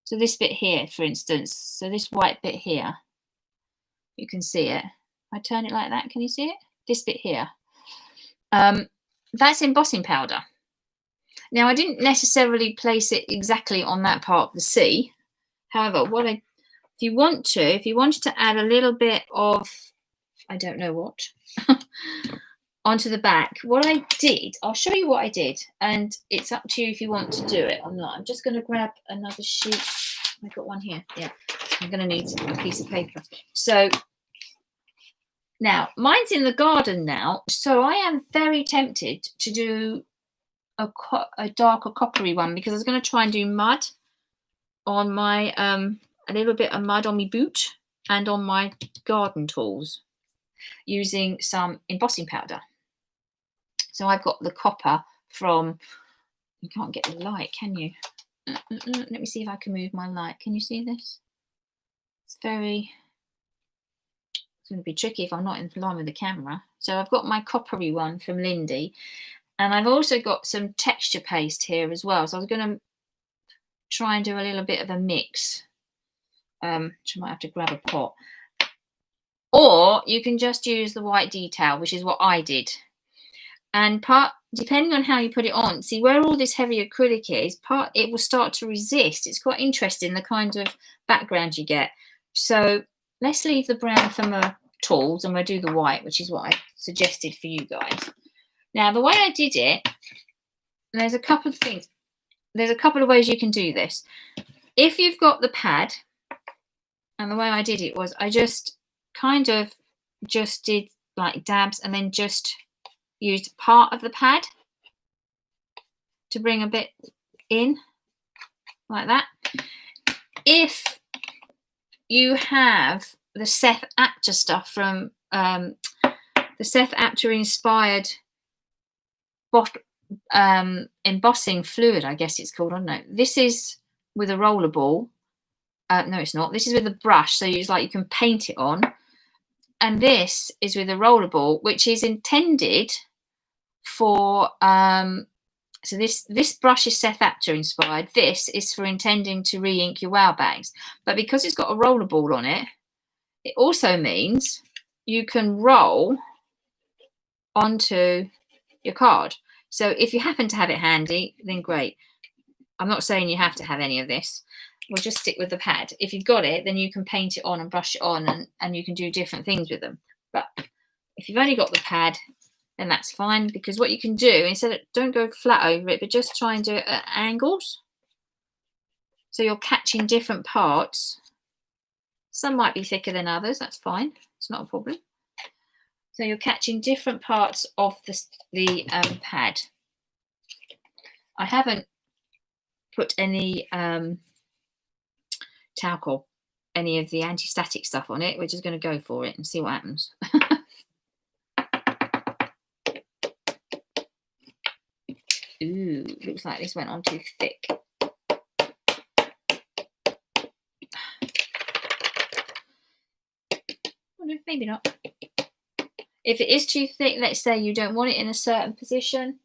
So this bit here, for instance. So this white bit here. You can see it. I turn it like that. Can you see it? This bit here. That's embossing powder. Now, I didn't necessarily place it exactly on that part of the C. However, if you wanted to add a little bit of, I don't know what, onto the back, what I did, I'll show you what I did, and it's up to you if you want to do it or not. I'm just going to grab another sheet. I've got one here. Yeah, I'm going to need a piece of paper. So now, mine's in the garden now, so I am very tempted to do a darker coppery one because I was going to try and do mud on my a little bit of mud on my boot and on my garden tools using some embossing powder. So I've got the copper from, you can't get the light, can you? Let me see if I can move my light. Can you see this? It's going to be tricky if I'm not in line with the camera. So I've got my coppery one from Lindy. And I've also got some texture paste here as well. So I was going to try and do a little bit of a mix. So I might have to grab a pot. Or you can just use the white detail, which is what I did. And depending on how you put it on, see where all this heavy acrylic is, it will start to resist. It's quite interesting, the kind of background you get. So let's leave the brown for my tools and we'll do the white, which is what I suggested for you guys. Now, the way I did it, there's a couple of things. There's a couple of ways you can do this. If you've got the pad, and the way I did it was I just kind of just did like dabs and then just used part of the pad to bring a bit in. like that. If you have the Seth Apter stuff from the Seth Apter inspired embossing fluid, I guess it's called, I don't know. This is with a roller ball. No, it's not. This is with a brush, so you can paint it on. And this is with a roller ball, which is intended for so this brush is Seth Apter inspired. This is for intending to re-ink your wow bags. But because it's got a roller ball on it, it also means you can roll onto your card. So if you happen to have it handy, then great. I'm not saying you have to have any of this. We'll just stick with the pad. If you've got it, then you can paint it on and brush it on, and you can do different things with them. But if you've only got the pad, then that's fine, because what you can do, instead of, don't go flat over it, but just try and do it at angles. So you're catching different parts. Some might be thicker than others, that's fine. It's not a problem. So you're catching different parts of the pad. I haven't put any talc or any of the anti-static stuff on it. We're just going to go for it and see what happens. Ooh, looks like this went on too thick. Maybe not. If it is too thick, let's say you don't want it in a certain position.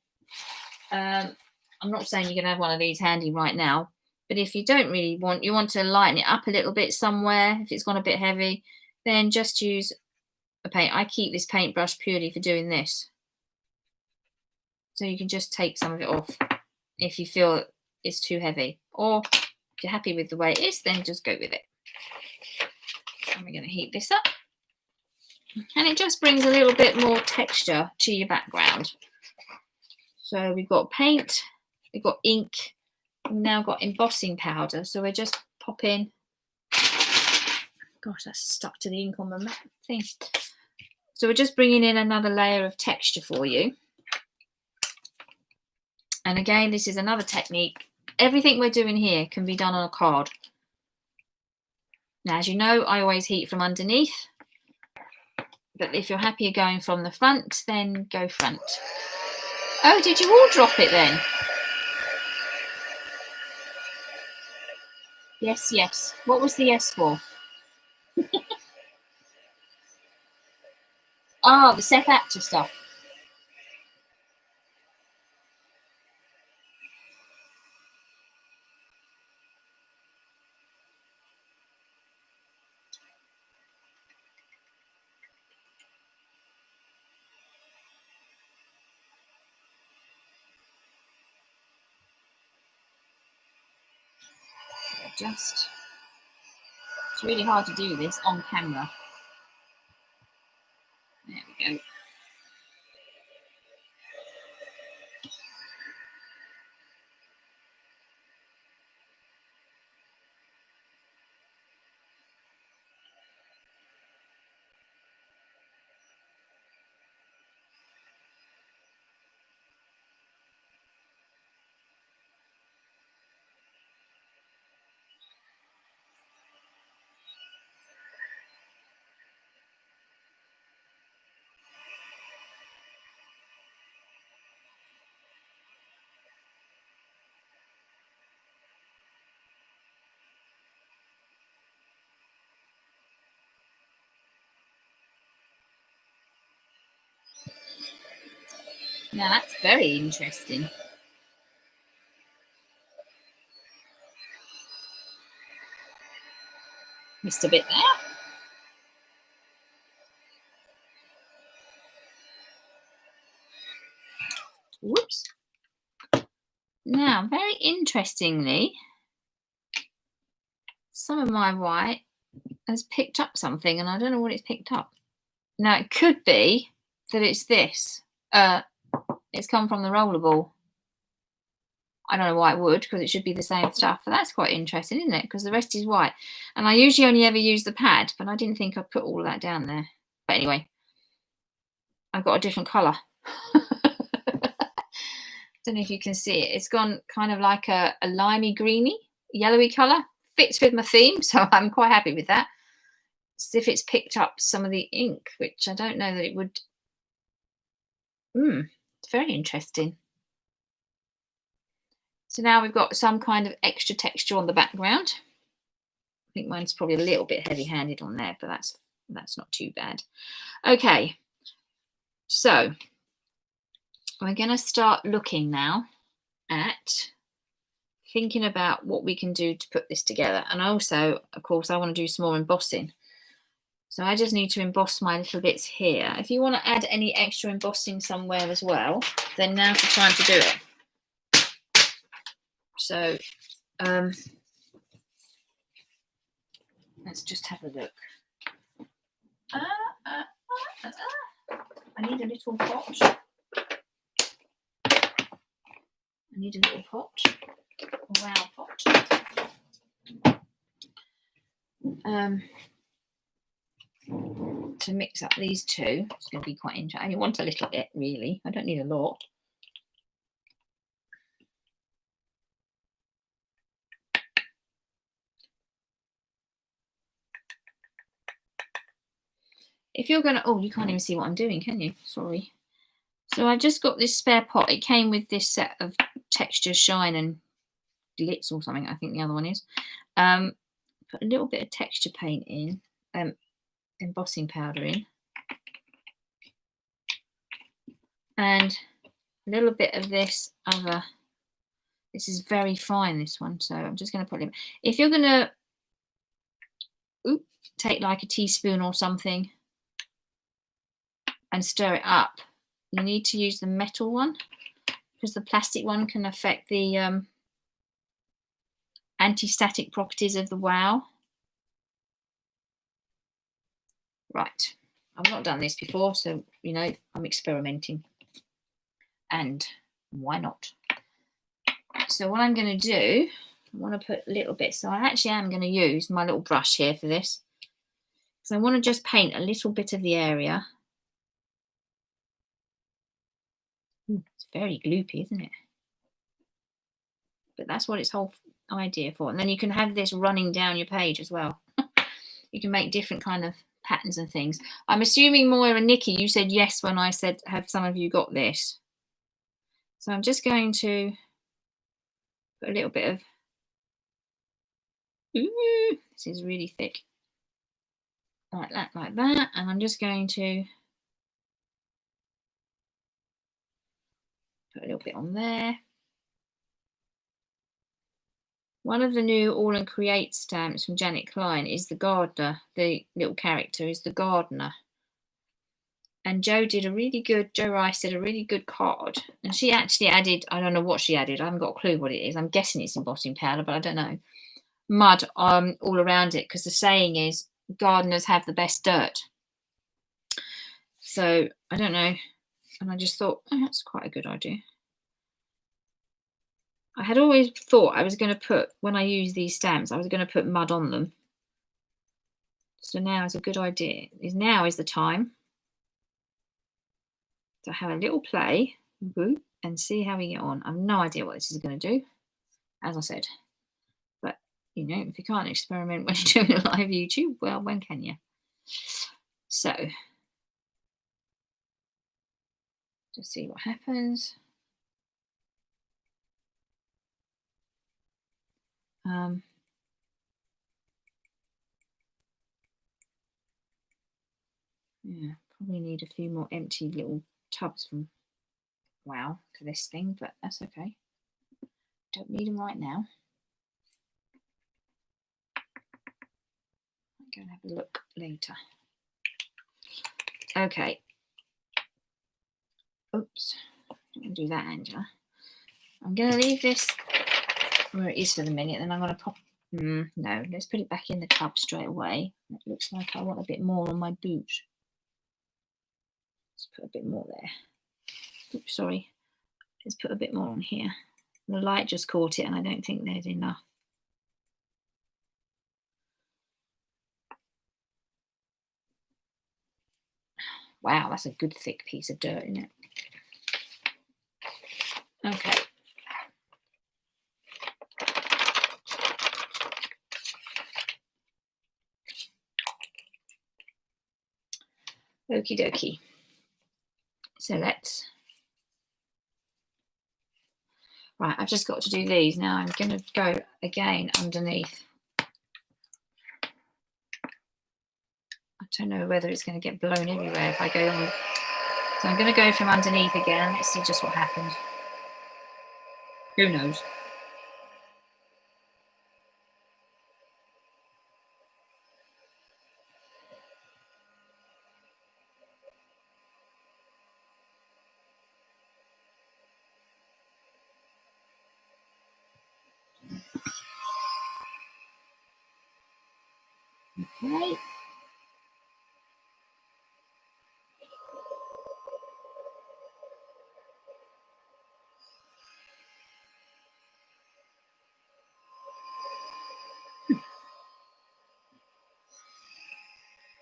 I'm not saying you're going to have one of these handy right now, but if you don't really you want to lighten it up a little bit somewhere, if it's gone a bit heavy, then just use a paint. I keep this paintbrush purely for doing this. So you can just take some of it off if you feel it's too heavy. Or if you're happy with the way it is, then just go with it. And we're going to heat this up. And it just brings a little bit more texture to your background. So we've got paint, we've got ink, we've now got embossing powder. So we're just popping. Gosh, that's stuck to the ink on the mat thing. So we're just bringing in another layer of texture for you. And again, this is another technique. Everything we're doing here can be done on a card. Now, as you know, I always heat from underneath. But if you're happier going from the front, then go front. Oh, did you all drop it then? Yes, yes. What was the yes for? Oh, the Seth Apter stuff. It's really hard to do this on camera. There we go. Now that's very interesting. Missed a bit there. Whoops. Now, very interestingly, some of my white has picked up something, and I don't know what it's picked up. Now, it could be that it's this. It's come from the rollerball. I don't know why it would, because it should be the same stuff. But that's quite interesting, isn't it? Because the rest is white. And I usually only ever use the pad, but I didn't think I'd put all that down there. But anyway, I've got a different colour. Don't know if you can see it. It's gone kind of like a limey greeny. yellowy colour. Fits with my theme, so I'm quite happy with that. As if it's picked up some of the ink, which I don't know that it would. It's very interesting. So now we've got some kind of extra texture on the background. I think mine's probably a little bit heavy-handed on there, but that's not too bad. Okay, so we're going to start looking now at thinking about what we can do to put this together. And also, of course, I want to do some more embossing. So I just need to emboss my little bits here. If you want to add any extra embossing somewhere as well, then now's the time to do it. So let's just have a look. I need a little pot. I need a little pot. A wow pot. To mix up these two. It's going to be quite interesting. I only want a little bit, really. I don't need a lot. If you're going to... Oh, you can't even see what I'm doing, can you? Sorry. So I've just got this spare pot. It came with this set of Texture Shine and Glitz or something, I think the other one is. Put a little bit of texture paint in, embossing powder in. And a little bit of this other... This is very fine, this one. So I'm just going to put it in. If you're going to take like a teaspoon or something and stir it up, you need to use the metal one, because the plastic one can affect the anti-static properties of the wow. Right, I've not done this before, so you know, I'm experimenting, and why not? So what I'm going to do, I want to put a little bit, so I actually am going to use my little brush here for this, because I want to just paint a little bit of the area. It's very gloopy, isn't it? But that's what its whole idea for. And then you can have this running down your page as well. You can make different kind of patterns and things. I'm assuming Moira and Nikki, you said yes when I said, have some of you got this? So I'm just going to put a little bit of... Ooh, this is really thick. Like that, like that. And I'm just going to put a little bit on there. One of the new All and Create stamps from Janet Klein is the gardener. The little character is the gardener. And Jo Rice did a really good card. And she actually added, I don't know what she added. I haven't got a clue what it is. I'm guessing it's embossing powder, but I don't know. Mud all around it, because the saying is gardeners have the best dirt. So I don't know. And I just thought, oh, that's quite a good idea. I had always thought I was going to put, when I use these stamps, I was going to put mud on them. So now is a good idea. Now is the time to have a little play and see how we get on. I have no idea what this is going to do, as I said. But, you know, if you can't experiment when you're doing a live YouTube, well, when can you? So, just see what happens. Yeah, probably need a few more empty little tubs from Wow for this thing, but that's okay. Don't need them right now. I'm going to have a look later. Okay. Oops. Don't do that, Angela. I'm going to leave this where it is for the minute, then I'm going to pop... no, let's put it back in the tub straight away. It looks like I want a bit more on my boot. Let's put a bit more there. Oops, sorry. Let's put a bit more on here. The light just caught it and I don't think there's enough. Wow, that's a good thick piece of dirt, isn't it? Okay. Okie dokie. So let's. Right, I've just got to do these. Now I'm going to go again underneath. I don't know whether it's going to get blown everywhere if I go on. So I'm going to go from underneath again. Let's see just what happens. Who knows? Okay.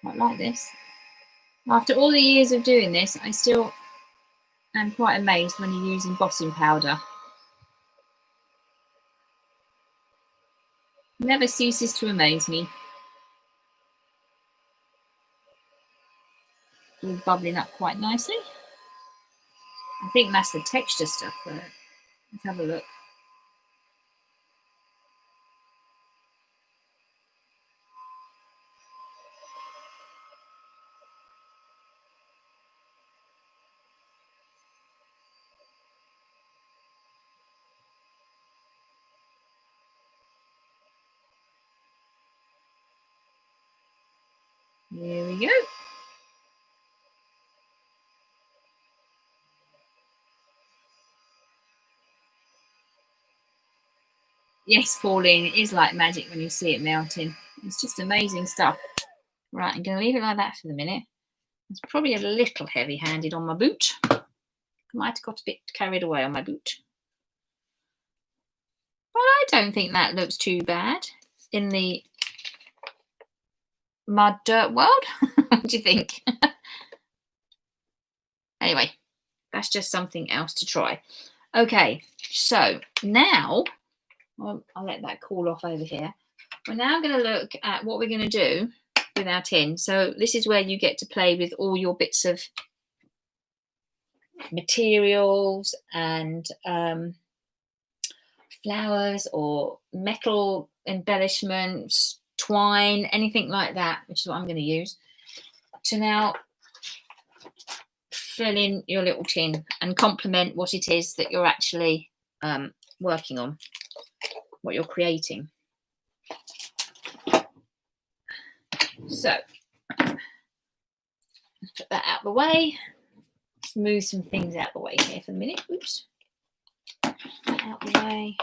I like this. After all the years of doing this, I still am quite amazed when you use embossing powder. It never ceases to amaze me. All bubbling up quite nicely. I think that's the texture stuff there. Let's have a look. There we go. Yes, Pauline, it is like magic when you see it melting. It's just amazing stuff. Right, I'm going to leave it like that for the minute. It's probably a little heavy-handed on my boot. I might have got a bit carried away on my boot. But I don't think that looks too bad in the mud dirt world. What do you think? Anyway, that's just something else to try. Okay, so now I'll let that cool off over here. We're now going to look at what we're going to do with our tin. So this is where you get to play with all your bits of materials and flowers or metal embellishments, twine, anything like that, which is what I'm going to use to now fill in your little tin and complement what it is that you're actually working on, what you're creating. So let's put that out of the way. Let's move some things out of the way here for a minute. Oops. Out of the way.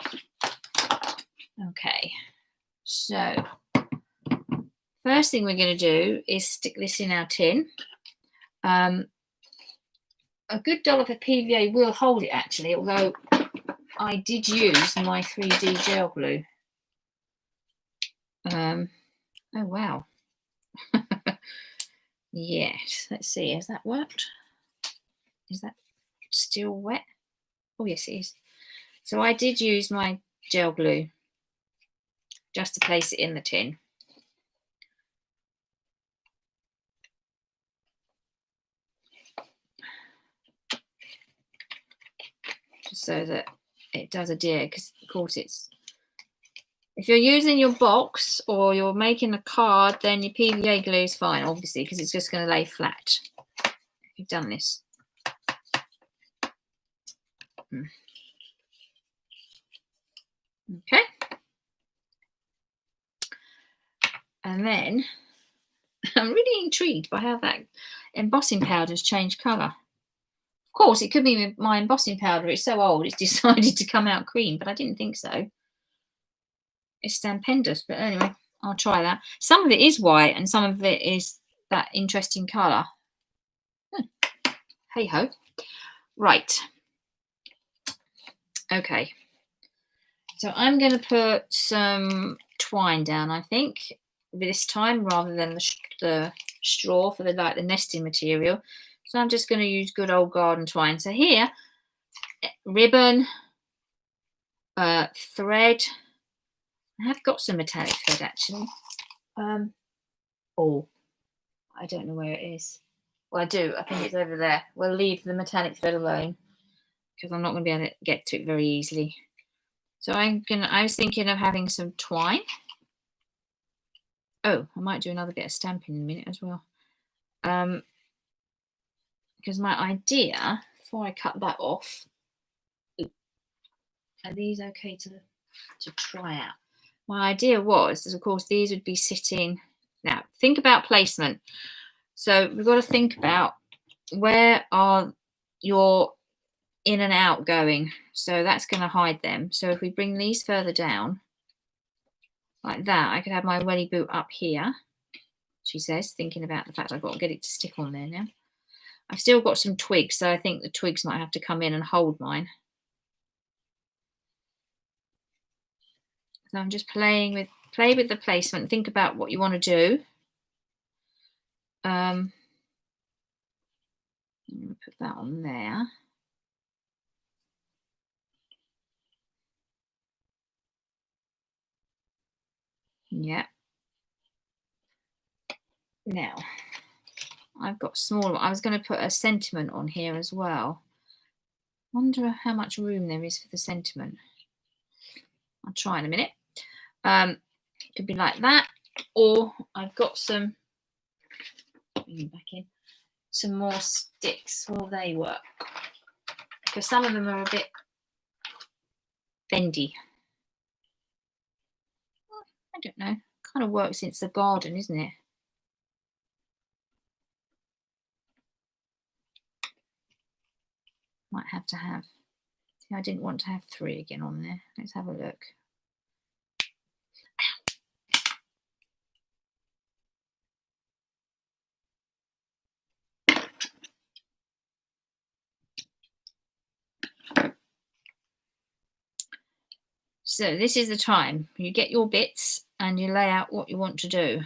Okay. So first thing we're going to do is stick this in our tin. A good dollop of PVA will hold it actually, although I did use my 3D gel glue. Oh wow. Yes, let's see, has that worked? Is that still wet? Oh yes it is. So I did use my gel glue just to place it in the tin. Just so that it does adhere, because of course it's, if you're using your box or you're making a card, then your PVA glue is fine, obviously, because it's just going to lay flat if you've done this. Okay. And then I'm really intrigued by how that embossing powder has changed colour. Of course, it could be my embossing powder. It's so old, it's decided to come out cream, but I didn't think so. It's stupendous, but anyway, I'll try that. Some of it is white and some of it is that interesting colour. Hey ho. Right. Okay. So I'm going to put some twine down, I think, this time rather than the straw for the nesting material. So I'm just going to use good old garden twine. So here, ribbon, thread. I have got some metallic thread actually. Oh, I don't know where it is. Well, I do. I think it's over there. We'll leave the metallic thread alone because I'm not going to be able to get to it very easily. So I was thinking of having some twine. Oh, I might do another bit of stamping in a minute as well. Because my idea, before I cut that off, are these okay to try out? My idea was that, of course, these would be sitting. Now, think about placement. So we've got to think about where are your in and out going. So that's going to hide them. So if we bring these further down, like that, I could have my welly boot up here, she says, thinking about the fact I've got to get it to stick on there now. I've still got some twigs, so I think the twigs might have to come in and hold mine. So I'm just play with the placement. Think about what you want to do. I'm going to put that on there. Yeah. Now, I've got smaller. I was going to put a sentiment on here as well. Wonder how much room there is for the sentiment. I'll try in a minute. Could be like that, or I've got some. Bring back in some more sticks. Will they work? Because some of them are a bit bendy. I don't know. Kind of works since the garden, isn't it? Might have to have. See, I didn't want to have 3 again on there. Let's have a look. So this is the time. You get your bits and you lay out what you want to do.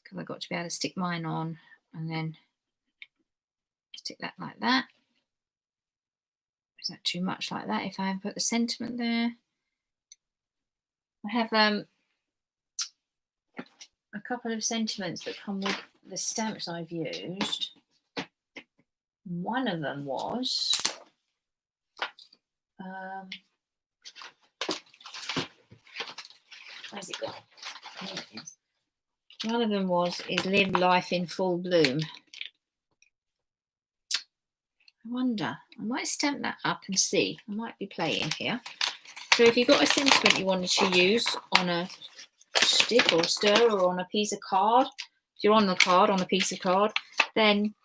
Because I've got to be able to stick mine on and then stick that like that. Is that too much like that if I haven't put the sentiment there? I have a couple of sentiments that come with the stamps I've used. One of them was where's it gone? Here it is. One of them is live life in full bloom. I wonder, I might stamp that up and see. I might be playing here. So if you've got a sentiment you wanted to use on a stick or a stir or on a piece of card, if you're on the card, on a piece of card, then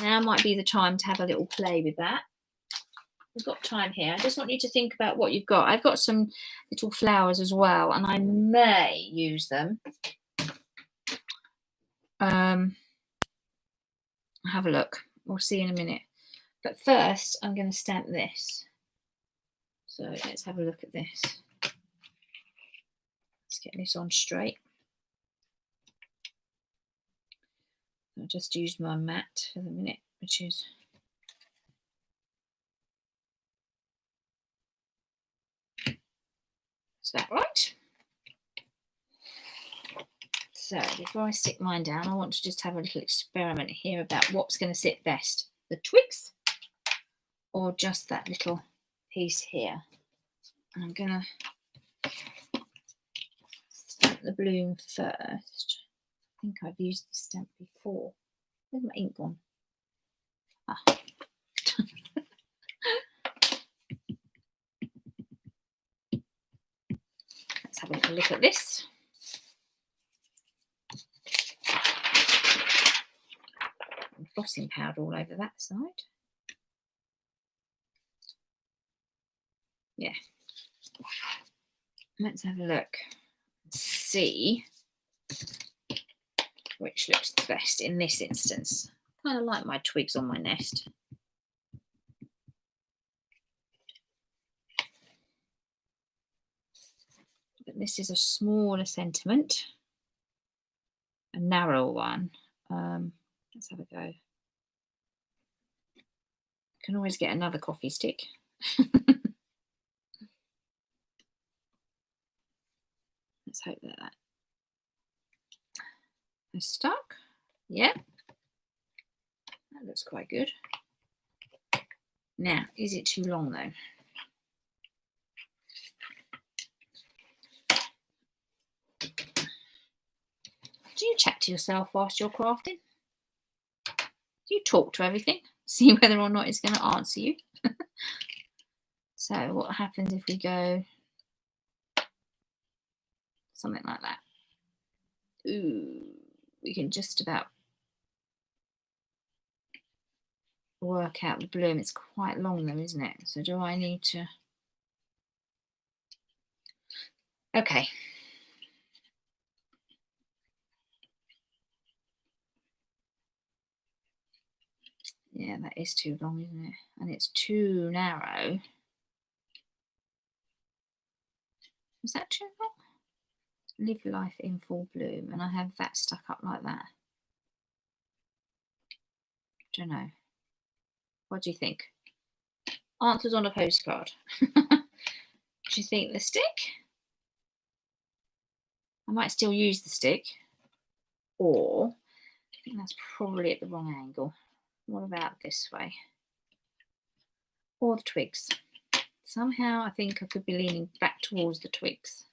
now might be the time to have a little play with that. We've got time here. I just want you to think about what you've got. I've got some little flowers as well, and I may use them. Have a look. We'll see in a minute. But first, I'm going to stamp this. So let's have a look at this. Let's get this on straight. I'll just use my mat for the minute, which is is that right? So before I stick mine down, I want to just have a little experiment here about what's going to sit best, the twigs or just that little piece here. And I'm going to stamp the bloom first. I think I've used the stamp before. Where's my ink gone? Ah. Let's have a little look at this. Embossing powder all over that side. Yeah. Let's have a look. See which looks the best in this instance. Kind of like my twigs on my nest. But this is a smaller sentiment, a narrow one. Let's have a go. Can always get another coffee stick. Let's hope that is stuck. Yep. That looks quite good. Now, is it too long though? Do you chat to yourself whilst you're crafting? Do you talk to everything? See whether or not it's going to answer you. So what happens if we go something like that? Ooh, we can just about work out the bloom. It's quite long though, isn't it? So do I need to... Okay. Yeah, that is too long, isn't it? And it's too narrow. Is that too long? Live life in full bloom, and I have that stuck up like that. Don't know. What do you think? Answers on a postcard. Do you think the stick? I might still use the stick, or I think that's probably at the wrong angle. What about this way? Or the twigs? Somehow I think I could be leaning back towards the twigs.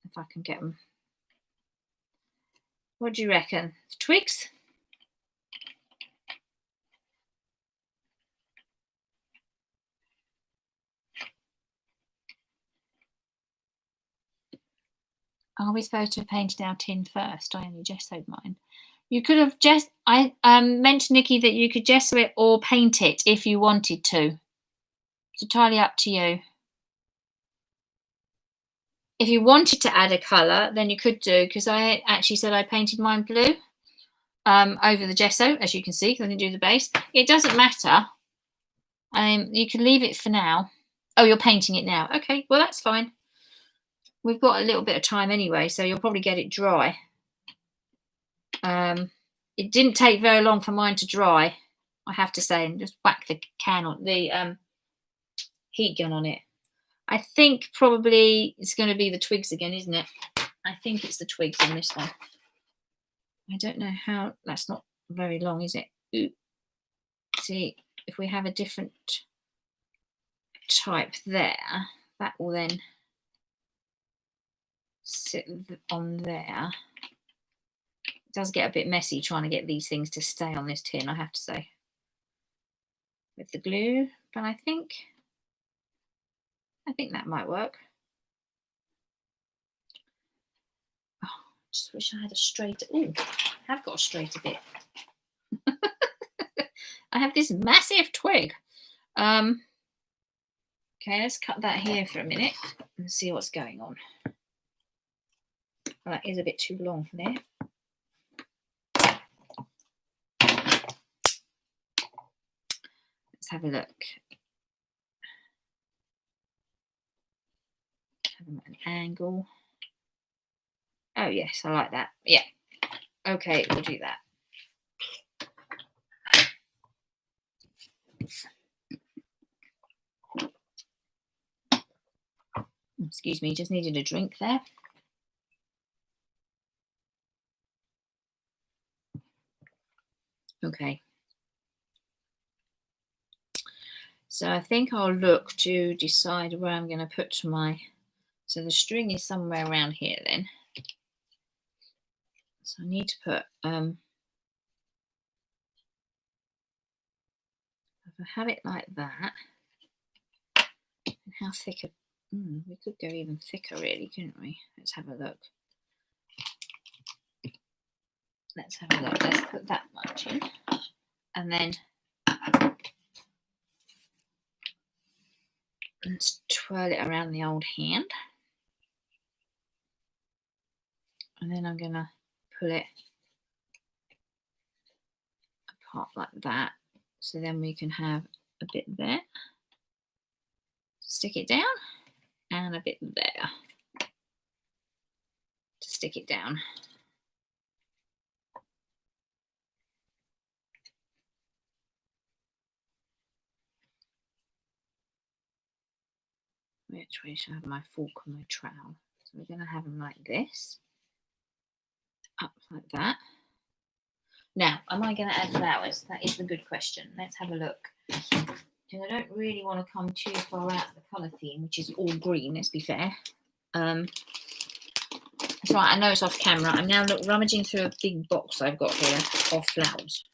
If I can get them. What do you reckon? The twigs? Are we supposed to have painted our tin first? I only gessoed mine. You could have I mentioned, Nikki, that you could gesso it or paint it if you wanted to. It's entirely up to you. If you wanted to add a colour, then you could do, because I actually said I painted mine blue over the gesso, as you can see, because I didn't do the base. It doesn't matter. You can leave it for now. Oh, you're painting it now. Okay, well, that's fine. We've got a little bit of time anyway, so you'll probably get it dry. It didn't take very long for mine to dry, I have to say, and just whack the can on the heat gun on it. I think probably it's going to be the twigs again, isn't it? I think it's the twigs on this one. I don't know how. That's not very long, is it? Ooh. See, if we have a different type there, that will then sit on there. It does get a bit messy trying to get these things to stay on this tin, I have to say, with the glue, but I think that might work. Oh, just wish I had a straight. Oh, I have got a straighter bit. I have this massive twig. Okay, let's cut that here for a minute and see what's going on. Well, that is a bit too long for there. Let's have a look. Have them at an angle. Oh yes, I like that. Yeah. Okay, we'll do that. Excuse me, just needed a drink there. Okay. So I think I'll look to decide where I'm going to put my... So the string is somewhere around here then. So I need to put... if I have it like that, and how thick... we could go even thicker really, couldn't we? Let's have a look. Let's have a look. Let's put that much in. And then let's twirl it around the old hand. And then I'm going to pull it apart like that. So then we can have a bit there. Stick it down. And a bit there. To stick it down. Which way should I have my fork and my trowel? So we're going to have them like this. Up like that. Now, am I going to add flowers? That is the good question. Let's have a look. Because I don't really want to come too far out of the colour theme, which is all green, let's be fair. That's right, I know it's off camera. I'm now rummaging through a big box I've got here of flowers.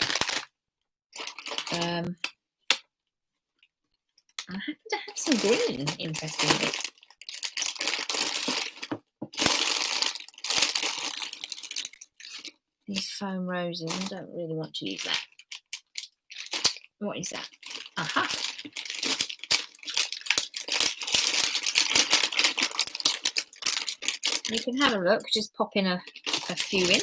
I happen to have some green, interestingly. These foam roses, I don't really want to use that. What is that? Aha! You can have a look, just pop in a few in.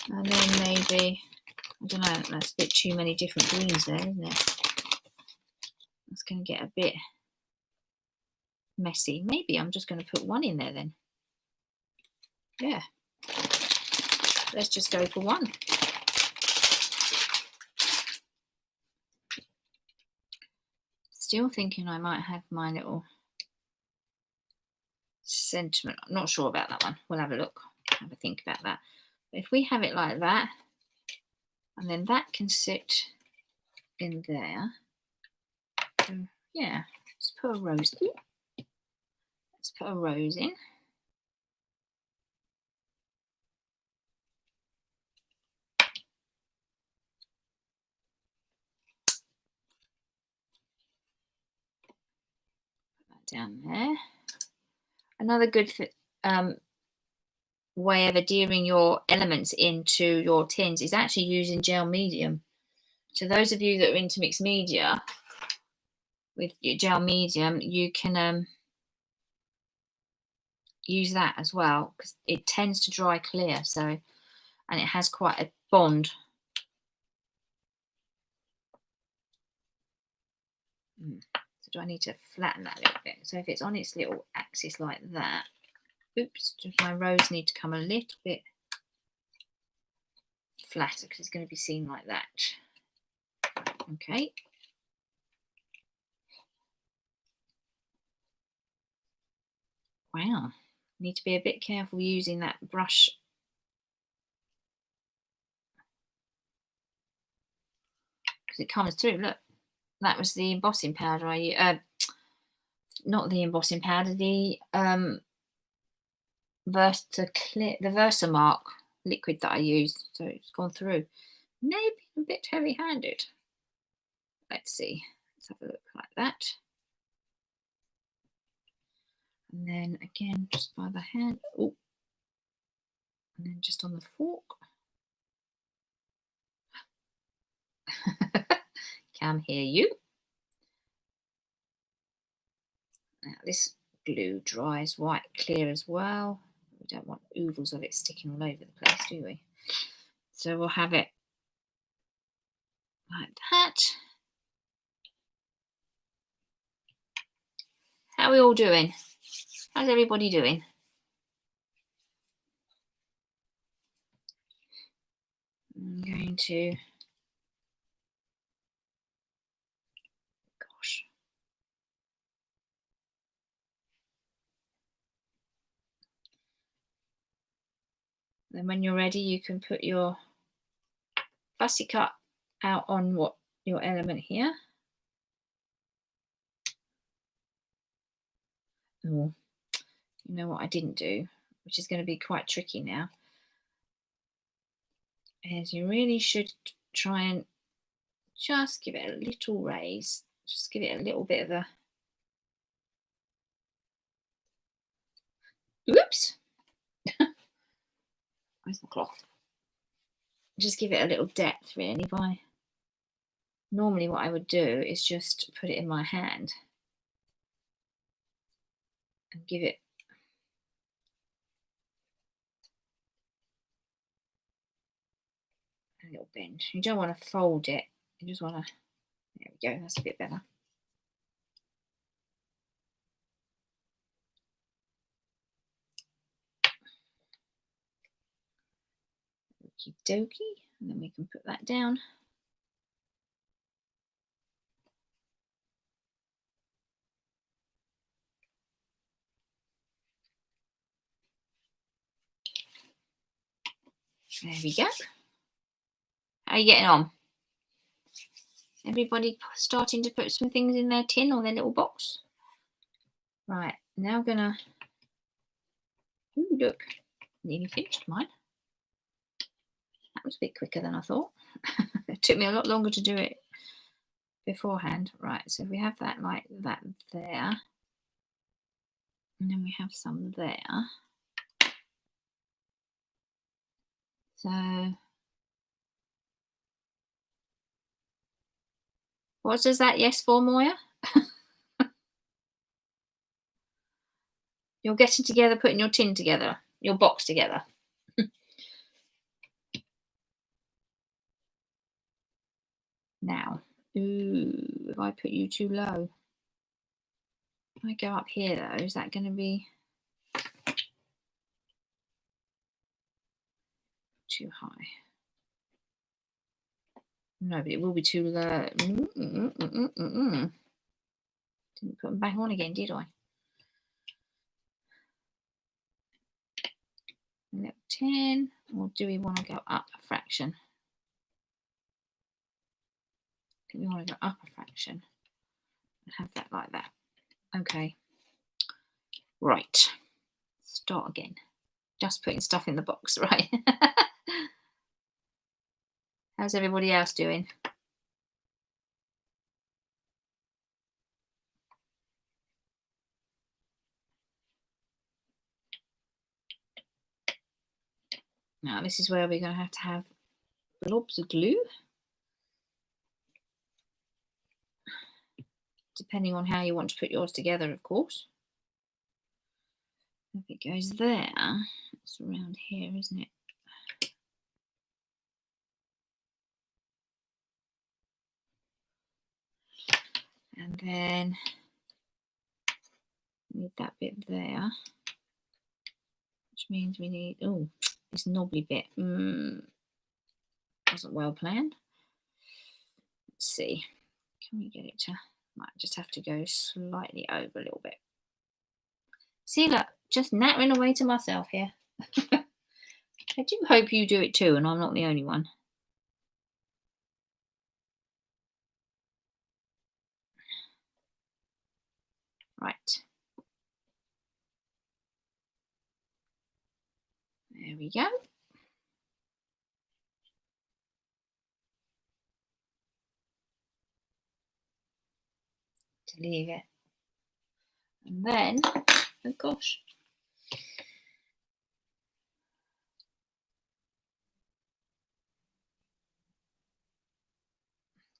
And then maybe, I don't know, that's a bit too many different greens there, isn't it? That's going to get a bit messy. Maybe I'm just going to put one in there then. Yeah. Let's just go for one. Still thinking I might have my little sentiment. I'm not sure about that one. We'll have a look, have a think about that. But if we have it like that, and then that can sit in there. So, yeah, let's put a rose in. Let's put a rose in. Put that down there. Another good way of adhering your elements into your tins is actually using gel medium. So those of you that are into mixed media, with your gel medium, you can use that as well, because it tends to dry clear, so, and it has quite a bond. So do I need to flatten that a little bit? So if it's on its little axis like that, oops, does my rose need to come a little bit flatter, because it's going to be seen like that. Okay. Wow. Need to be a bit careful using that brush. Because it comes through. Look, that was the embossing powder I used. Not the embossing powder, the Versamark liquid that I used. So it's gone through. Maybe a bit heavy-handed. Let's see. Let's have a look like that. And then again, just by the hand. Oh. And then just on the fork. Can't hear you. Now this glue dries white clear as well. We don't want oodles of it sticking all over the place, do we? So we'll have it like that. How are we all doing? How's everybody doing? I'm going to, gosh. Then when you're ready, you can put your fussy cut out on what your element here. Oh, you know what I didn't do, which is going to be quite tricky now, is you really should try and just give it a little raise. Just give it a little bit of a, oops, where's my cloth? Just give it a little depth really by, normally what I would do is just put it in my hand and give it a little bend. You don't want to fold it, you just want to, there we go, that's a bit better. Okie dokie. And then we can put that down. There we go. How are you getting on? Everybody starting to put some things in their tin or their little box? Right, now I'm gonna, ooh, look, nearly finished mine. That was a bit quicker than I thought. It took me a lot longer to do it beforehand. Right, so we have that like that there. And then we have some there. So, what does that yes for, Moya? You're getting together, putting your tin together, your box together. Now, ooh, if I put you too low, if I go up here though, is that going to be too high? No, but it will be too low. Didn't put them back on again, did I? Little 10, or do we want to go up a fraction? I think we want to go up a fraction and have that like that. Okay. Right. Start again. Just putting stuff in the box, right? How's everybody else doing? Now, this is where we're going to have blobs of glue. Depending on how you want to put yours together, of course. If it goes there, it's around here, isn't it? And then need that bit there, which means we need, oh, this knobbly bit. Wasn't well planned. Let's see. Can we get it to, might just have to go slightly over a little bit. See, look, just nattering away to myself here. I do hope you do it too, and I'm not the only one. Right. There we go. To leave it. And then, oh gosh.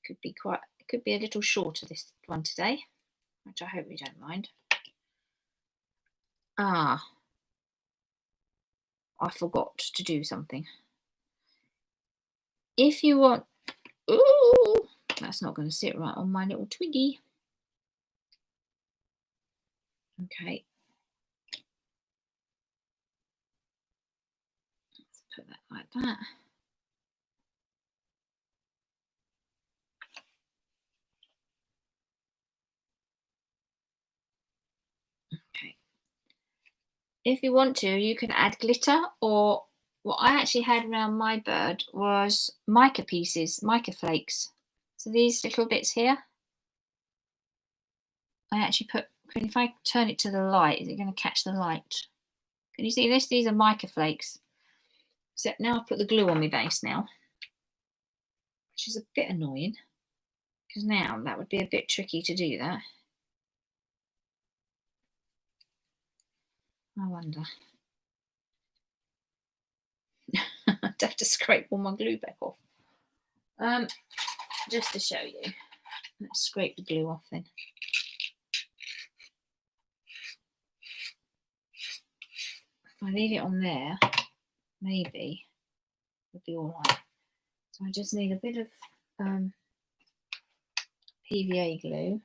Could be quite, it could be a little shorter, this one today, which I hope you don't mind. Ah, I forgot to do something. If you want, ooh, that's not going to sit right on my little twiggy. Okay. Let's put that like that. Okay. If you want to, you can add glitter, or what I actually had around my bird was mica pieces, mica flakes. So these little bits here, I actually put, if I turn it to the light, is it going to catch the light? Can you see this? These are mica flakes. So now I've put the glue on my base now, which is a bit annoying, because now that would be a bit tricky to do that. I wonder. I'd have to scrape all my glue back off. Just to show you. Let's scrape the glue off then. If I leave it on there, maybe it'll be all right. So I just need a bit of PVA glue,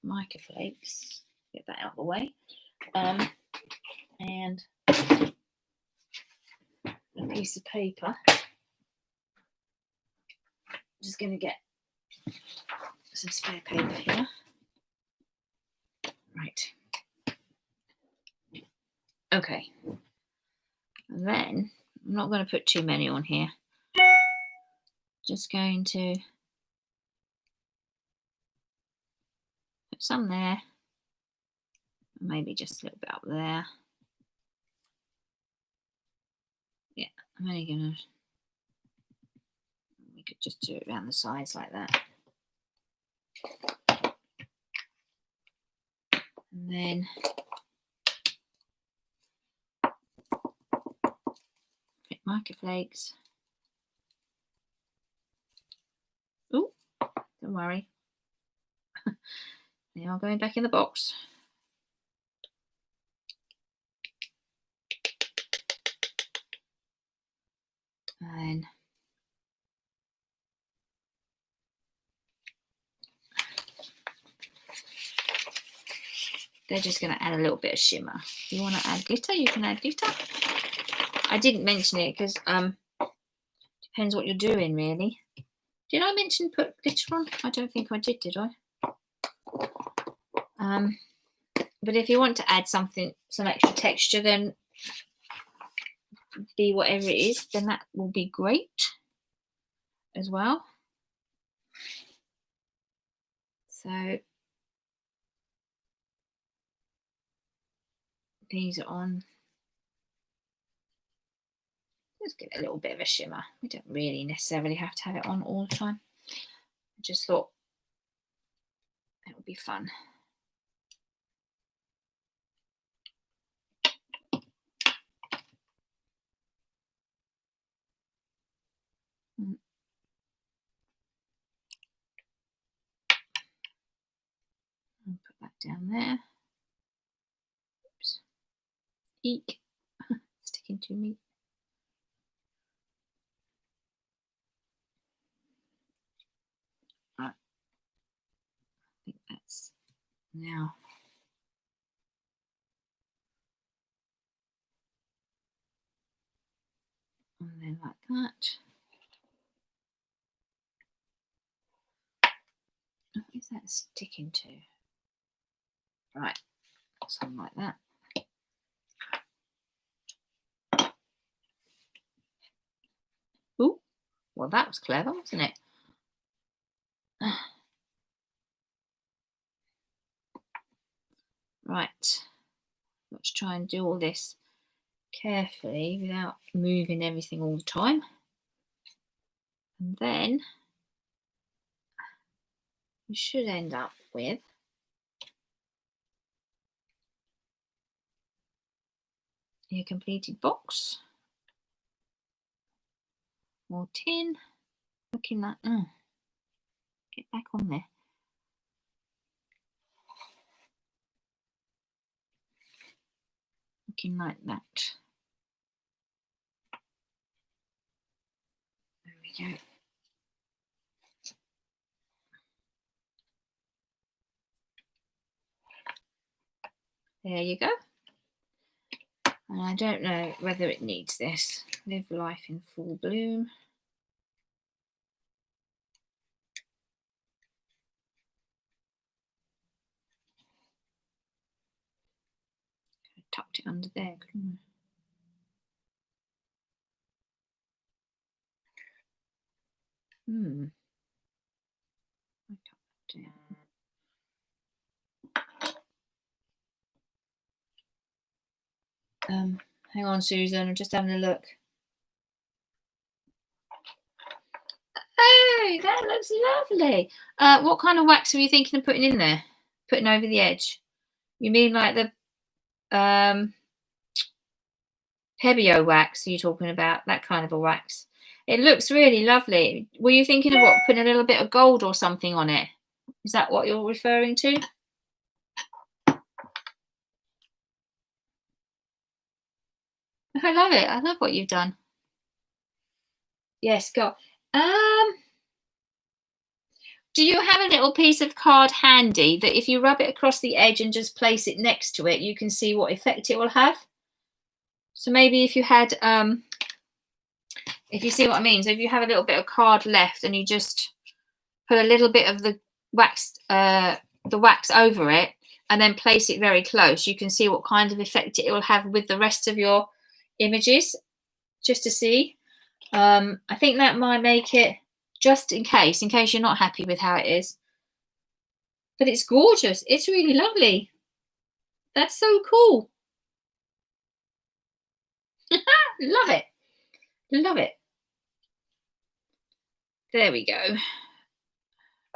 mica flakes, get that out of the way, and a piece of paper. I'm just going to get some spare paper here. Right. Okay. And then I'm not going to put too many on here. Just going to put some there. Maybe just a little bit up there. Yeah, I'm only going to... We could just do it around the sides like that. And then put mica flakes. Oh, don't worry. They are going back in the box. And they're just going to add a little bit of shimmer. If you want to add glitter, you can add glitter. I didn't mention it because depends what you're doing, really. Did I mention put glitter on? I don't think I did I? But if you want to add some extra texture, then be whatever it is, then that will be great as well. So these are on. Just get a little bit of a shimmer. We don't really necessarily have to have it on all the time. I just thought it would be fun. I'll put that down there. Oops. Eek. Sticking to me. Right. I think that's now. And then like that. What is that sticking to? Right, something like that. Ooh, well, that was clever, wasn't it? Right, let's try and do all this carefully without moving everything all the time. And then we should end up with a completed box or tin. Looking like, get back on there. Looking like that. There we go. There you go. And I don't know whether it needs this. Live life in full bloom. I tucked it under there, couldn't I? I tucked it down. Hang on, Susan, I'm just having a look. Oh, that looks lovely. What kind of wax were you thinking of putting in there? Putting over the edge? You mean like the Pebeo wax you're talking about? That kind of a wax. It looks really lovely. Were you thinking of what? Putting a little bit of gold or something on it? Is that what you're referring to? I love it. I love what you've done. Yes, go. Do you have a little piece of card handy that if you rub it across the edge and just place it next to it, you can see what effect it will have? So maybe if you had If you see what I mean. So if you have a little bit of card left and you just put a little bit of the wax over it and then place it very close, you can see what kind of effect it will have with the rest of your images, just to see. I think that might make it, just in case you're not happy with how it is. But it's gorgeous. It's really lovely. That's so cool. Love it. Love it. There we go.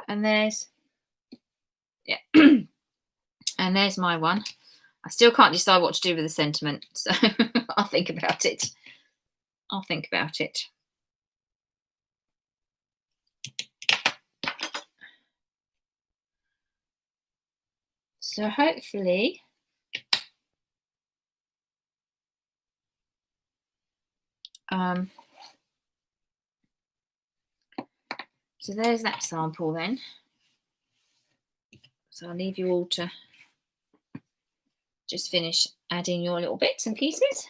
And there's, yeah. And there's my one. I still can't decide what to do with the sentiment, so I'll think about it. I'll think about it. So hopefully so there's that sample then. So I'll leave you all to just finish adding your little bits and pieces.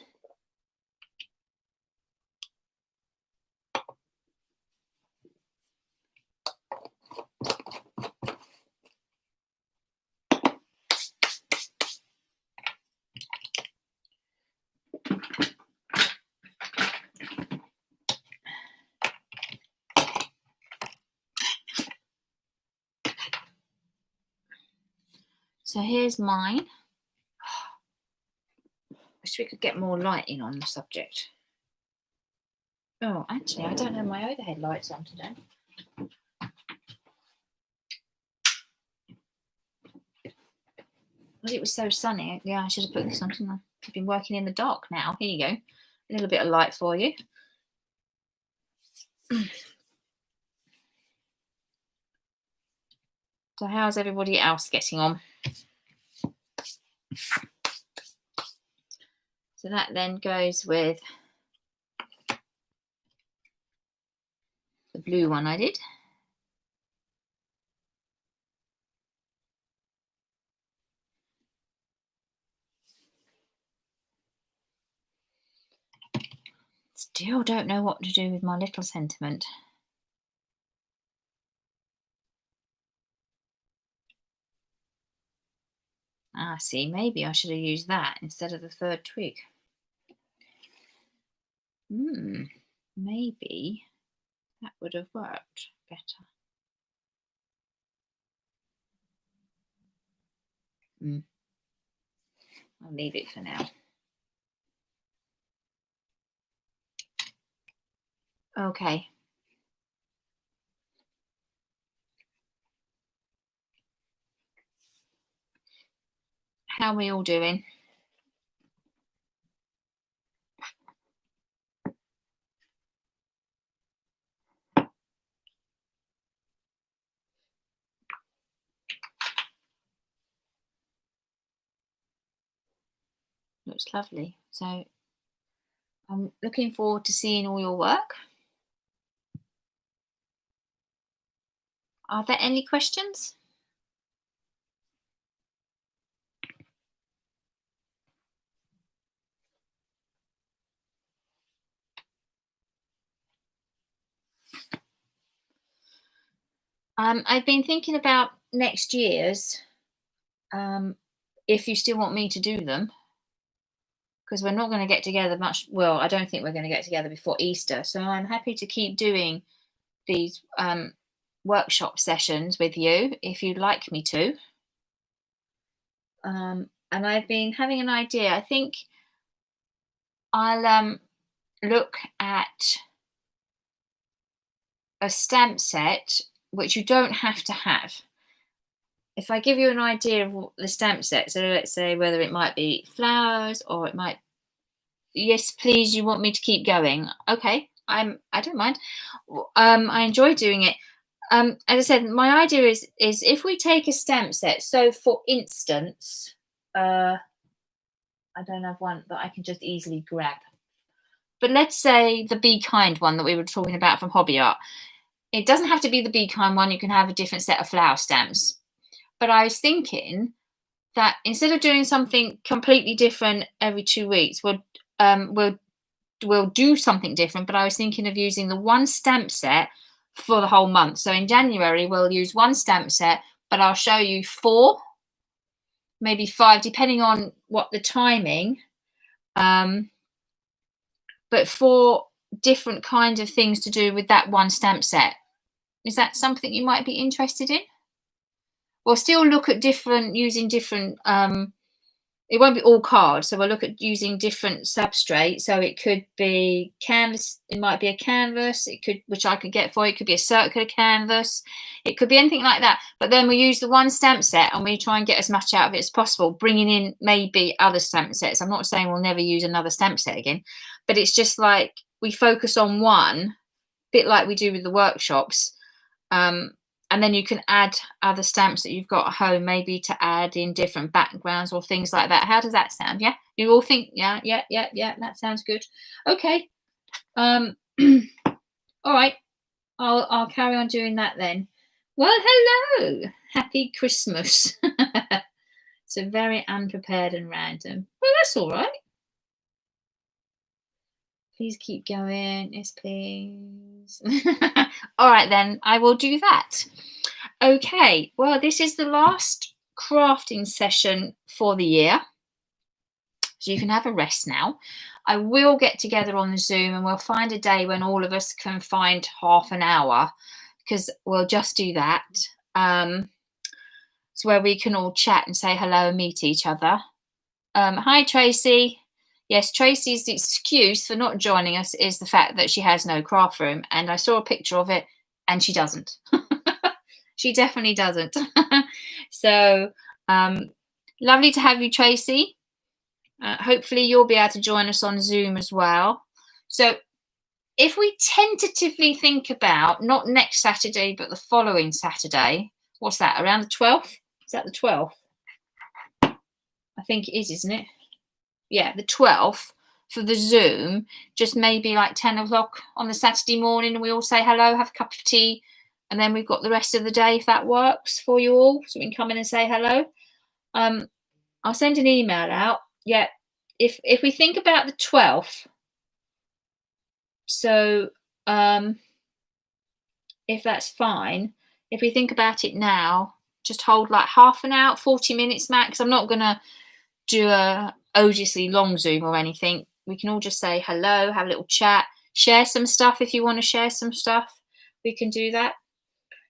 So here's mine. Wish we could get more lighting on the subject. Oh, actually, I don't have my overhead lights on today. Well, it was so sunny. Yeah, I should have put this on, shouldn't I? I've been working in the dark now. Here you go. A little bit of light for you. So how's everybody else getting on? So that then goes with the blue one I did. Still don't know what to do with my little sentiment. Ah, see, maybe I should have used that instead of the third twig. Maybe that would have worked better. I'll leave it for now. Okay. How are we all doing? Looks lovely. So I'm looking forward to seeing all your work. Are there any questions? I've been thinking about next year's, if you still want me to do them, because we're not going to get together much. Well, I don't think we're going to get together before Easter. So I'm happy to keep doing these workshop sessions with you if you'd like me to. And I've been having an idea. I think I'll look at a stamp set, which you don't have to have. If I give you an idea of what the stamp set, so let's say whether it might be flowers or it might, yes, please, you want me to keep going? Okay, I don't mind. I enjoy doing it. As I said, my idea is if we take a stamp set. So, for instance, I don't have one that I can just easily grab. But let's say the Be Kind one that we were talking about from Hobby Art. It doesn't have to be the Be Kind one. You can have a different set of flower stamps. But I was thinking that instead of doing something completely different every 2 weeks, we'll we'll do something different, but I was thinking of using the one stamp set for the whole month. So in January, we'll use one stamp set, but I'll show you 4, maybe 5, depending on what the timing. But 4 different kinds of things to do with that one stamp set. Is that something you might be interested in? We'll still look at using different, it won't be all cards, so we'll look at using different substrate. So it could be canvas, it might be a canvas, which I could get for you, it could be a circular canvas, it could be anything like that. But then we use the one stamp set and we try and get as much out of it as possible, bringing in maybe other stamp sets. I'm not saying we'll never use another stamp set again, but it's just like we focus on one, bit like we do with the workshops. And then you can add other stamps that you've got at home, maybe to add in different backgrounds or things like that. How does that sound? Yeah, you all think, yeah, that sounds good. Okay. All right. I'll carry on doing that then. Well, hello. Happy Christmas. So very unprepared and random. Well, that's all right. Please keep going. Yes, please. All right, then I will do that. Okay, well, this is the last crafting session for the year. So you can have a rest now. I will get together on Zoom and we'll find a day when all of us can find half an hour, because we'll just do that. So where we can all chat and say hello and meet each other. Hi, Tracy. Yes, Tracy's excuse for not joining us is the fact that she has no craft room. And I saw a picture of it and she doesn't. She definitely doesn't. So lovely to have you, Tracy. Hopefully you'll be able to join us on Zoom as well. So if we tentatively think about not next Saturday, but the following Saturday, what's that, around the 12th? Is that the 12th? I think it is, isn't it? Yeah, the 12th for the Zoom, just maybe like 10 o'clock on the Saturday morning, and we all say hello, have a cup of tea, and then we've got the rest of the day, if that works for you all, so we can come in and say hello. I'll send an email out. Yeah, if we think about the 12th, so if that's fine, if we think about it now, just hold like half an hour, 40 minutes max. I'm not going to do a odiously long Zoom or anything. We can all just say hello, have a little chat, share some stuff. If you want to share some stuff, we can do that.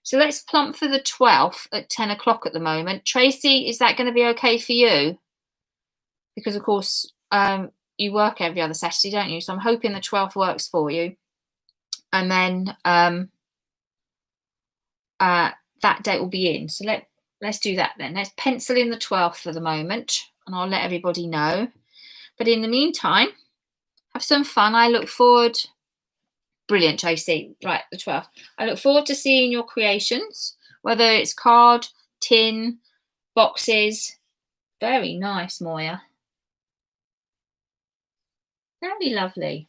So let's plump for the 12th at 10 o'clock at the moment. Tracy, is that going to be okay for you? Because of course you work every other Saturday, don't you? So I'm hoping the 12th works for you. And then that date will be in. So let's do that then. Let's pencil in the 12th for the moment, and I'll let everybody know. But in the meantime, have some fun. I look forward. Brilliant, Tracy. Right, the 12th. I look forward to seeing your creations, whether it's card, tin, boxes. Very nice, Moya. Very lovely.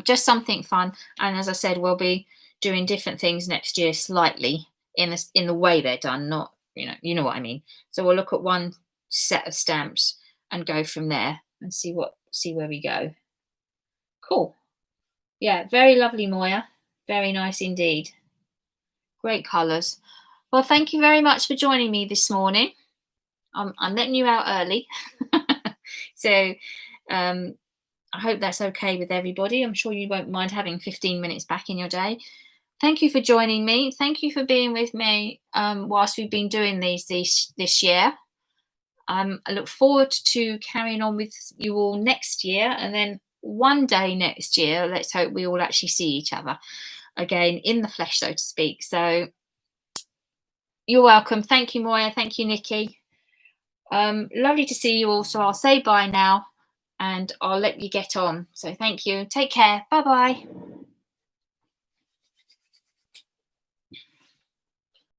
Just something fun. And as I said, we'll be doing different things next year slightly in the way they're done, not, you know what I mean. So we'll look at one set of stamps and go from there and see where we go. Cool. Yeah, very lovely, Moya. Very nice indeed. Great colours. Well, thank you very much for joining me this morning. I'm letting you out early. So I hope that's okay with everybody. I'm sure you won't mind having 15 minutes back in your day. Thank you for joining me. Thank you for being with me whilst we've been doing these this year. I look forward to carrying on with you all next year, and then one day next year, let's hope we all actually see each other again in the flesh, so to speak. So you're welcome. Thank you, Moya. Thank you, Nikki. Lovely to see you all. So I'll say bye now and I'll let you get on. So thank you. Take care. Bye-bye.